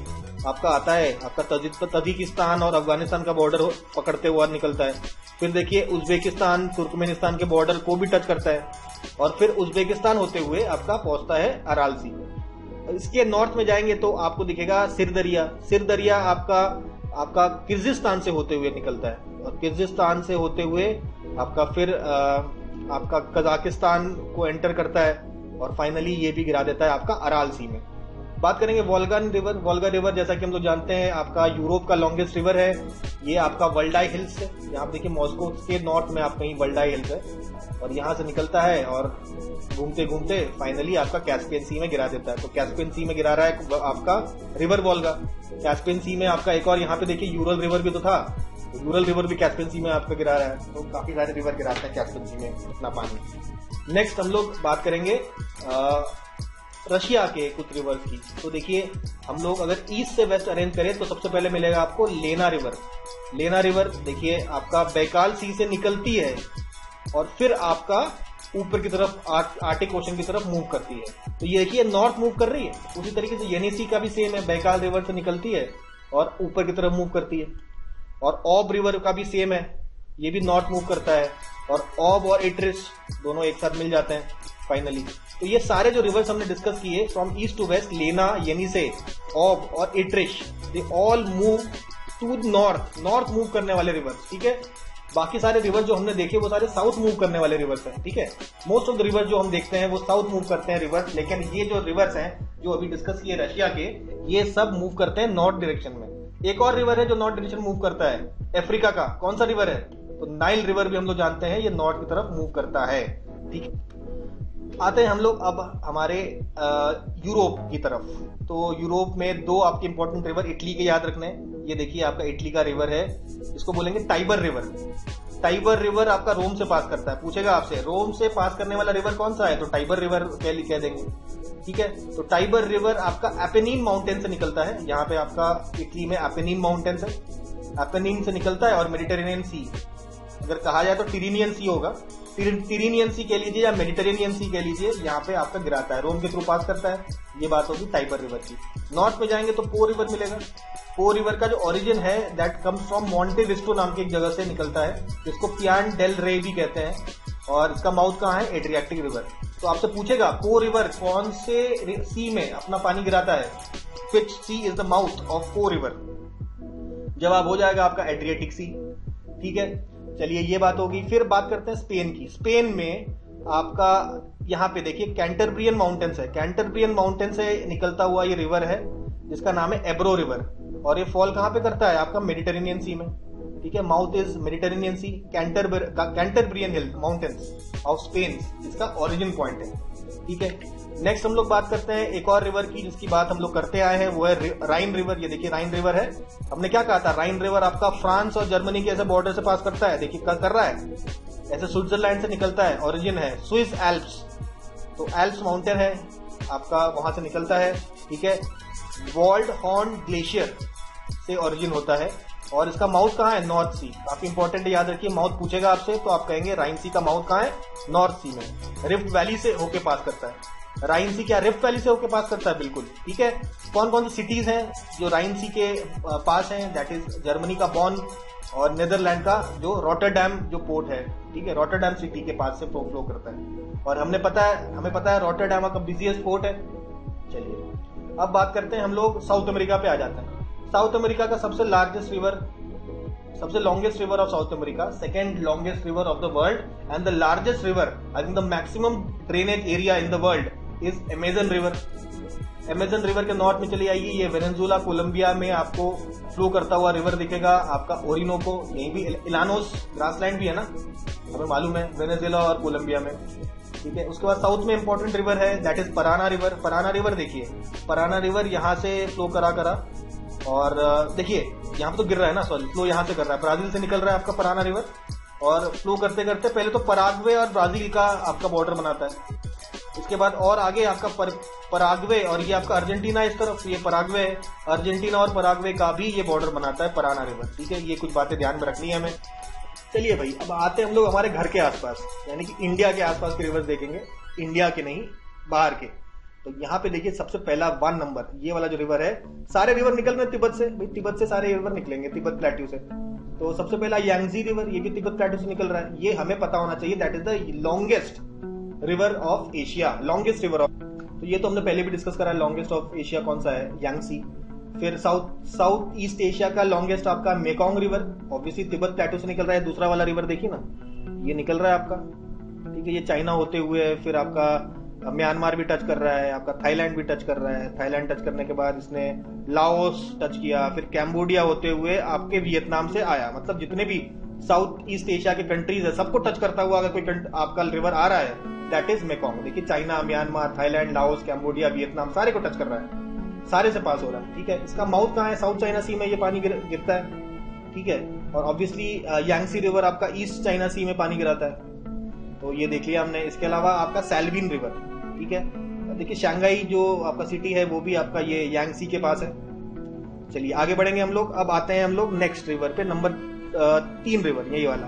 A: आपका आता है, आपका तजिकिस्तान और अफगानिस्तान का बॉर्डर पकड़ते हुआ निकलता है। फिर देखिए उज्बेकिस्तान तुर्कमेनिस्तान के बॉर्डर को भी टच करता है और फिर उज्बेकिस्तान होते हुए आपका पहुंचता है अराल सी। इसके नॉर्थ में जाएंगे तो आपको दिखेगा सिरदरिया। सिरदरिया आपका किर्गिस्तान से होते हुए निकलता है, और किर्गिस्तान से होते हुए आपका फिर आपका कजाकिस्तान को एंटर करता है, और फाइनली ये भी गिरा देता है आपका अराल सी में। बात करेंगे वोल्गा रिवर। वोल्गा रिवर जैसा कि हम लोग जानते हैं आपका यूरोप का लॉन्गेस्ट रिवर है। ये आपका वल्डाई हिल्स है, यहाँ देखिए मॉस्को के नॉर्थ में आपका वल्डाई हिल्स है, और यहाँ से निकलता है और घूमते घूमते फाइनली आपका कैस्पियन सी में गिरा देता है। तो कैस्पियन सी में गिरा रहा है आपका रिवर वोल्गा। कैस्पियन सी में आपका एक और यहाँ पे देखिए यूरल रिवर भी तो था, यूरल रिवर भी कैस्पियन सी में आपका गिरा रहा है। तो काफी सारे रिवर गिराते हैं कैस्पियन सी में अपना पानी। नेक्स्ट हम लोग बात करेंगे रशिया के कुछ रिवर्स की। तो देखिए हम लोग अगर ईस्ट से वेस्ट अरेंज करें तो सबसे पहले मिलेगा आपको लेना रिवर। लेना रिवर देखिए आपका बैकाल सी से निकलती है और फिर आपका ऊपर की तरफ आर्टिक ओशन की तरफ मूव करती है। तो ये देखिए नॉर्थ मूव कर रही है। उसी तरीके से येनिसी का भी सेम है, बैकाल रिवर से निकलती है और ऊपर की तरफ मूव करती है। और ऑब रिवर का भी सेम है, ये भी नॉर्थ मूव करता है, और ऑब और इट्रिस दोनों एक साथ मिल जाते हैं फाइनली। तो ये सारे जो रिवर्स हमने डिस्कस किए फ्रॉम ईस्ट टू वेस्ट, लेना, येनिसे, ऑब और इट्रिश, they all move to north, north move करने वाले रिवर्स। ठीक है, बाकी सारे रिवर्स जो हमने देखे वो सारे साउथ मूव करने वाले रिवर्स हैं। ठीक है, मोस्ट ऑफ द रिवर्स जो हम देखते हैं वो साउथ मूव करते हैं रिवर्स, लेकिन ये जो रिवर्स हैं जो अभी डिस्कस किए रशिया के, ये सब मूव करते हैं नॉर्थ डायरेक्शन में। एक और रिवर है जो नॉर्थ डायरेक्शन मूव करता है, अफ्रीका का। कौन सा रिवर है? तो नाइल रिवर भी हम लोग जानते हैं, ये नॉर्थ की तरफ मूव करता है। ठीक है, आते हैं हम लोग अब हमारे यूरोप की तरफ। तो यूरोप में दो आपके इंपॉर्टेंट रिवर इटली के याद रखने हैं। ये देखिए आपका इटली का रिवर है, इसको बोलेंगे टाइबर रिवर। टाइबर रिवर आपका रोम से पास करता है। पूछेगा आपसे रोम से पास करने वाला रिवर कौन सा है, तो टाइबर रिवर कह देंगे। ठीक है, तो टाइबर रिवर आपका एपेनीन माउंटेन से निकलता है। यहाँ पे आपका इटली में एपेनीन माउंटेन है, एपेनीन से निकलता है, और मेडिटेरेनियन सी, अगर कहा जाए तो टिरिनियन सी होगा, टिरिनियन सी कह लीजिए या मेडिटेरेनियन सी कह लीजिए, यहाँ पे आपका गिराता है, रोम के थ्रू पास करता है। ये बात होगी टाइबर रिवर की। नॉर्थ में जाएंगे तो पो रिवर मिलेगा। पो रिवर का जो ओरिजिन है दैट कम्स फ्रॉम मॉन्टे विस्टो नाम की एक जगह से निकलता है, जिसको पियान डेल रे भी कहते हैं, और इसका माउथ कहाँ है, एड्रियाटिक रिवर। तो आपसे पूछेगा पो रिवर कौन से सी में अपना पानी गिराता है, विच सी इज द माउथ ऑफ पो रिवर? जवाब हो जाएगा आपका एड्रियाटिक सी। ठीक है, चलिए ये बात होगी। फिर बात करते हैं स्पेन की। स्पेन में आपका यहाँ पे देखिए कैंटरब्रियन माउंटेन्स है, कैंटरब्रियन माउंटेन से निकलता हुआ ये रिवर है जिसका नाम है एब्रो रिवर, और ये फॉल कहाँ पे करता है, आपका मेडिटेरेनियन सी में। ठीक है, mouth is Mediterranean Sea, Cantabrian hill mountains of Spain इसका ओरिजिन पॉइंट है। ठीक है, नेक्स्ट हम लोग बात करते हैं एक और रिवर की जिसकी बात हम लोग करते आए हैं, वो है राइन रिवर। ये देखिए राइन रिवर है। हमने क्या कहा था, राइन रिवर आपका फ्रांस और जर्मनी के ऐसे बॉर्डर से पास करता है। देखिए कर रहा है ऐसे, स्विट्जरलैंड से निकलता है, ओरिजिन है स्विस एल्प्स। तो एल्प्स माउंटेन है आपका, वहां से निकलता है। ठीक है, वॉल्ड हॉर्न ग्लेशियर से ओरिजिन होता है, और इसका माउथ कहाँ है, नॉर्थ सी। काफी इंपॉर्टेंट है, याद रखिए। माउथ पूछेगा आपसे तो आप कहेंगे राइन सी का माउथ कहाँ है, नॉर्थ सी में। रिफ्ट वैली से होके पास करता है। राइन सी क्या रिफ्ट वैली से होके पास करता है? बिल्कुल। ठीक है, कौन कौन सी सिटीज हैं जो राइन सी के पास हैं? दैट इज जर्मनी का बॉन, और नेदरलैंड का जो रॉटरडैम जो पोर्ट है। ठीक है, रॉटरडैम सिटी के पास से फ्लो करता है, और हमें पता है रॉटरडैम का बिजिएस्ट पोर्ट है। चलिए अब बात करते हैं हम लोग साउथ अमेरिका पे आ जाते हैं। साउथ अमेरिका का सबसे लार्जेस्ट रिवर, सबसे longest river of south America, second longest river of the world, and the largest river, I think the maximum drainage area in the world is Amazon river. Amazon river के north में चली आएगी, ये Venezuela Colombia में आपको flow करता हुआ river दिखेगा। आपका ओरिनोको, यहीं भी इलानोस ग्रासलैंड भी है ना, हमें मालूम है, वेनेजुएला और कोलंबिया में। ठीक है, उसके बाद साउथ में इंपॉर्टेंट रिवर है that is Parana river. Parana river देखिए, पराना रिवर यहाँ से फ्लो करा और देखिए यहाँ पे तो गिर रहा है ना, सॉरी फ्लो यहाँ से कर रहा है, ब्राजील से निकल रहा है आपका पराना रिवर, और फ्लो करते करते पहले तो पराग्वे और ब्राजील का आपका बॉर्डर बनाता है। इसके बाद और आगे आपका पराग्वे, और ये आपका अर्जेंटीना इस तरफ, ये पराग्वे है, अर्जेंटीना और पराग्वे का भी ये बॉर्डर बनाता है पराना रिवर। ठीक है, ये कुछ बातें ध्यान में रखनी है हमें। चलिए भाई, अब आते हैं हम लोग हमारे घर के आसपास, यानी कि इंडिया के आसपास के रिवर्स देखेंगे, इंडिया के नहीं बाहर के। तो यहाँ पे देखिए सबसे पहला 1 नंबर ये वाला जो रिवर है, सारे रिवर निकल रहे तिब्बत से, भाई तिब्बत से सारे रिवर निकलेंगे, तिब्बत प्लेट्यू से। तो सबसे पहला यांगजी रिवर, ये भी तिब्बत प्लेट्यू से निकल रहा है, ये हमें पता होना चाहिए, that is the longest river of Asia, longest river of. तो ये तो हमने पहले भी डिस्कस करा है, लॉन्गेस्ट ऑफ एशिया कौन सा है, यांगसी। फिर साउथ ईस्ट एशिया का लॉन्गेस्ट आपका मेकॉन्ग रिवर, ऑब्वियसली तिब्बत प्लेटो से निकल रहा है। दूसरा वाला रिवर देखिए ना, ये निकल रहा है आपका, ठीक है, ये चाइना होते हुए फिर आपका म्यांमार भी टच कर रहा है, आपका थाईलैंड भी टच कर रहा है। थाईलैंड टच करने के बाद इसने लाओस टच किया, फिर कैम्बोडिया होते हुए आपके वियतनाम से आया। मतलब जितने भी साउथ ईस्ट एशिया के कंट्रीज है सबको टच करता हुआ अगर कोई आपका रिवर आ रहा है, दैट इज मेकॉन्ग। देखिए China, Myanmar, Thailand, Laos, Cambodia, Vietnam सारे को टच कर रहा है, सारे से पास हो रहा है, ठीक है। इसका माउथ कहाँ है, साउथ चाइना सी में ये पानी गिरता है, ठीक है। और ऑब्वियसली यांगसी रिवर आपका ईस्ट चाइना सी में पानी गिराता है, तो ये देख लिया हमने। इसके अलावा आपका सैल्विन रिवर, ठीक है। देखिए शंघाई जो आपका सिटी है वो भी आपका ये यांगसी के पास है। चलिए आगे बढ़ेंगे हम लोग। अब आते हैं हम लोग नेक्स्ट रिवर पे, नंबर 3 रिवर, यही वाला।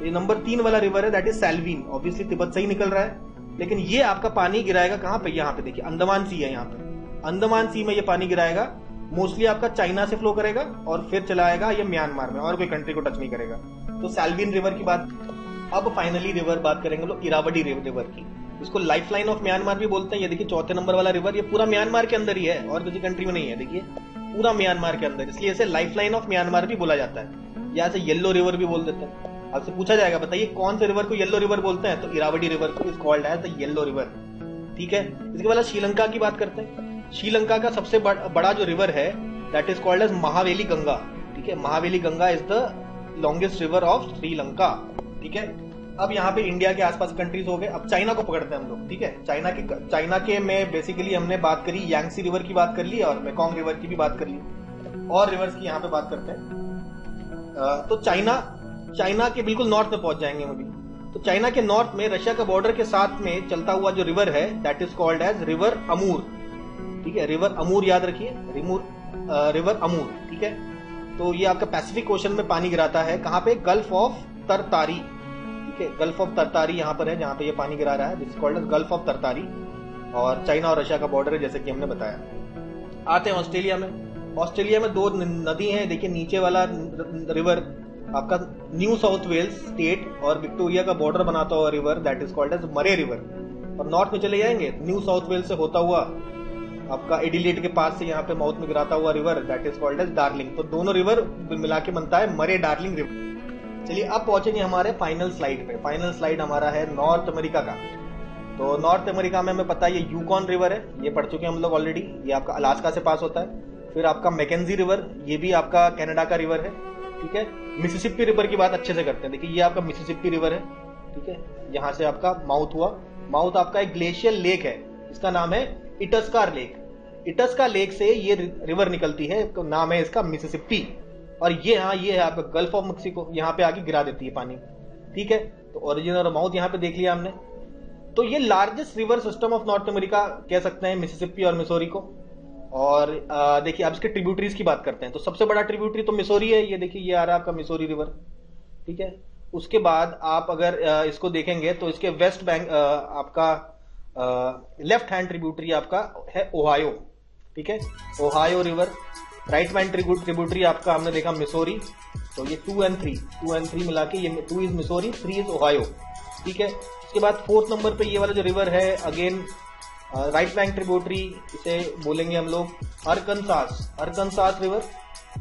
A: ये नंबर 3 वाला रिवर है, दैट इज सैल्विन। ऑब्वियसली तिब्बत से ही निकल रहा है, लेकिन ये आपका पानी गिराएगा कहाँ पे, यहाँ पे देखिए अंडमान सी है, यहाँ पे अंडमान सी में ये पानी गिराएगा। मोस्टली आपका चाइना से फ्लो करेगा और फिर चला आएगा ये म्यांमार में, और कोई कंट्री को टच नहीं करेगा। तो सैल्विन रिवर की बात। अब फाइनली रिवर बात करेंगे लोग इरावदी रिवर की, इसको लाइफ लाइन ऑफ म्यांमार भी बोलते हैं। ये देखिए चौथे नंबर वाला रिवर, ये पूरा म्यांमार के अंदर ही है और किसी कंट्री में नहीं है, देखिए पूरा म्यांमार के अंदर, इसलिए इसे लाइफ लाइन ऑफ म्यांमार भी बोला जाता है, या इसे येलो रिवर भी बोल देते हैं। आपसे पूछा जाएगा बताइए कौन से रिवर को येलो रिवर बोलते हैं, तो इरावदी रिवर को is called as the Yellow River, ठीक है। इसके बाद श्रीलंका की बात करते हैं। श्रीलंका का सबसे बड़ा जो रिवर है that is called as Mahaweli Ganga, ठीक है। Mahaweli Ganga is the longest river of Sri Lanka, ठीक है। अब यहाँ पे इंडिया के आसपास कंट्रीज हो गए। अब चाइना को पकड़ते हैं हम लोग, ठीक है। चाइना के में बेसिकली हमने बात करी, यांगसी रिवर की बात कर ली और मेकॉन्ग रिवर की भी बात कर ली, और रिवर्स की यहाँ पे बात करते हैं। तो चाइना के बिल्कुल नॉर्थ में पहुंच जाएंगे हम अभी। तो चाइना के नॉर्थ में रशिया का बॉर्डर के साथ में चलता हुआ जो रिवर है that is called as river Amur, ठीक है। रिवर अमूर याद रखिए, रिवर अमूर, ठीक है। तो ये आपका पैसिफिक ओशन में पानी गिराता है, कहाँ पे, गल्फ ऑफ तरतारी, ठीक है। गल्फ ऑफ तरतारी यहाँ पर है जहाँ पे ये पानी गिरा रहा है, this is called as Gulf of Tartary, और चाइना और रशिया का बॉर्डर है जैसे कि हमने बताया। आते हैं ऑस्ट्रेलिया में। ऑस्ट्रेलिया में 2 नदी हैं, देखिए नीचे वाला रिवर आपका न्यू साउथ वेल्स स्टेट और विक्टोरिया का बॉर्डर बनाता हुआ river that is called as Murray river. और नॉर्थ में चले जाएंगे न्यू साउथ वेल्स से होता हुआ आपका एडिलेड के पास से यहाँ पे माउथ में गिराता हुआ river that is called as Darling. तो दोनों रिवर मिला के बनता है मरे डार्लिंग रिवर। चलिए अब पहुंचेंगे हमारे फाइनल स्लाइड पे। फाइनल स्लाइड हमारा है नॉर्थ अमेरिका का। तो नॉर्थ अमेरिका में हमें पता है ये यूकॉन रिवर है, ये पढ़ चुके हैं हम लोग ऑलरेडी, ये आपका अलास्का से पास होता है। फिर आपका मैकेंजी रिवर, ये भी आपका कनाडा का रिवर है, ठीक है। मिसिसिपी रिवर की बात अच्छे से करते हैं, देखिए ये आपका मिसिसिपी रिवर है, ठीक है। यहाँ से आपका माउथ हुआ, माउथ आपका एक ग्लेशियल लेक है, इसका नाम है इटस्का लेक। इटस्का लेक से ये रिवर निकलती है, तो नाम है इसका मिसिसिपी। और ये है आपका गल्फ ऑफ मेक्सिको, यहाँ पे आके गिरा देती है पानी, ठीक है। तो ओरिजिन और माउथ यहाँ पे देख लिया हमने। तो ये largest river system of north America कह सकते हैं मिसिसिपी और मिसोरी को। और देखिए अब इसके ट्रिब्यूटरीज की बात करते हैं। तो सबसे बड़ा ट्रिब्यूटरी तो मिसोरी है, ये देखिए ये आ रहा है आपका मिसोरी रिवर, ठीक है। उसके बाद आप अगर इसको देखेंगे तो इसके वेस्ट बैंक आपका लेफ्ट हैंड ट्रिब्यूटरी आपका है ओहायो, ठीक है, Ohio river. Right hand tributary आपका हमने देखा मिसोरी। तो ये 2 and 3 मिला के ये 2 इज मिसोरी, 3 इज ओहायो, ठीक है। उसके बाद 4th नंबर पे ये वाला जो रिवर है अगेन राइट बैंक ट्रिब्यूटरी, इसे बोलेंगे हम लोग अरकनसास रिवर।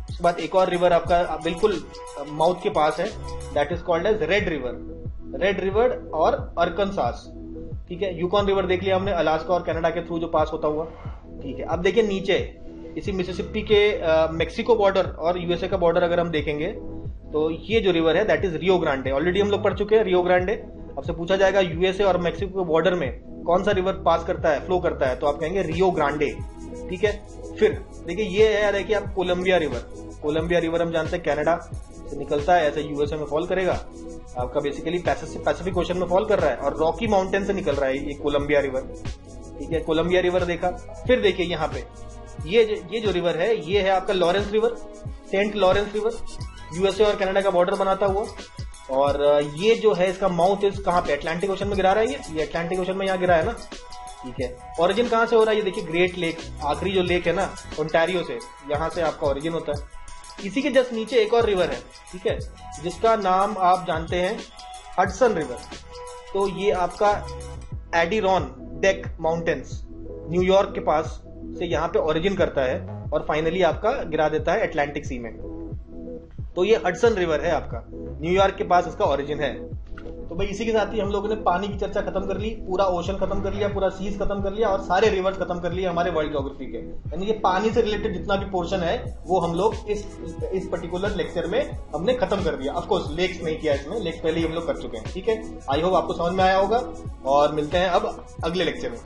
A: उसके बाद एक और रिवर आपका बिल्कुल माउथ के पास है that is called as Red River और अरकनसास, ठीक है। यूकॉन रिवर देख लिया हमने, अलास्का और कनाडा के थ्रू जो पास होता हुआ, ठीक है। अब देखिए नीचे इसी मिसिसिपी के मेक्सिको बॉर्डर और यूएसए का बॉर्डर अगर हम देखेंगे तो ये जो रिवर है that is Rio Grande, already हम लोग पढ़ चुके हैं रियो ग्रांडे। अब से पूछा जाएगा यूएसए और मेक्सिको के बॉर्डर में कौन सा रिवर पास करता है, फ्लो करता है, तो आप कहेंगे रियो ग्रांडे, ठीक है। फिर देखिए ये है, देखिए आप कोलंबिया रिवर हम जानते हैं कनाडा से निकलता है, ऐसे यूएसए में फॉल करेगा, आपका बेसिकली पैसिफिक ओशन में फॉल कर रहा है और रॉकी माउंटेन से निकल रहा है ये कोलंबिया रिवर, ठीक है। कोलंबिया रिवर देखा। फिर देखिए यहाँ पे ये जो रिवर है ये है आपका Lawrence river, Saint Lawrence river, USA और कनाडा का बॉर्डर बनाता हुआ। और ये जो है इसका माउथ इस कहाँ पे, अटलांटिक ओशन में गिरा रहा है, ये अटलांटिक ओशन में यहाँ गिरा है ना, ठीक है। ओरिजिन कहाँ से हो रहा है, ये देखिए ग्रेट लेक, आखिरी जो लेक है ना ओंटारियो से, यहाँ से आपका ओरिजिन होता है। इसी के जस्ट नीचे एक और रिवर है, ठीक है, जिसका नाम आप जानते हैं हडसन रिवर। तो ये आपका एडिरॉन डेक माउंटेन्स, न्यूयॉर्क के पास से यहाँ पे ओरिजिन करता है और फाइनली आपका गिरा देता है अटलांटिक सी में। तो ये हडसन रिवर है आपका, न्यूयॉर्क के पास इसका ओरिजिन है। तो भाई इसी के साथ ही हम लोगों ने पानी की चर्चा खत्म कर ली, पूरा ओशन खत्म कर लिया, पूरा सीज खत्म कर लिया और सारे रिवर्स खत्म कर लिए हमारे वर्ल्ड ज्योग्राफी के। यानी ये पानी से रिलेटेड जितना भी पोर्शन है वो हम लोग इस पर्टिकुलर लेक्चर में हमने खत्म कर दिया। ऑफ कोर्स लेक्स नहीं किया इसमें, लेक्स पहले ही हम लोग कर चुके हैं। ठीक है, आई होप आपको समझ में आया होगा और मिलते हैं अब अगले लेक्चर में।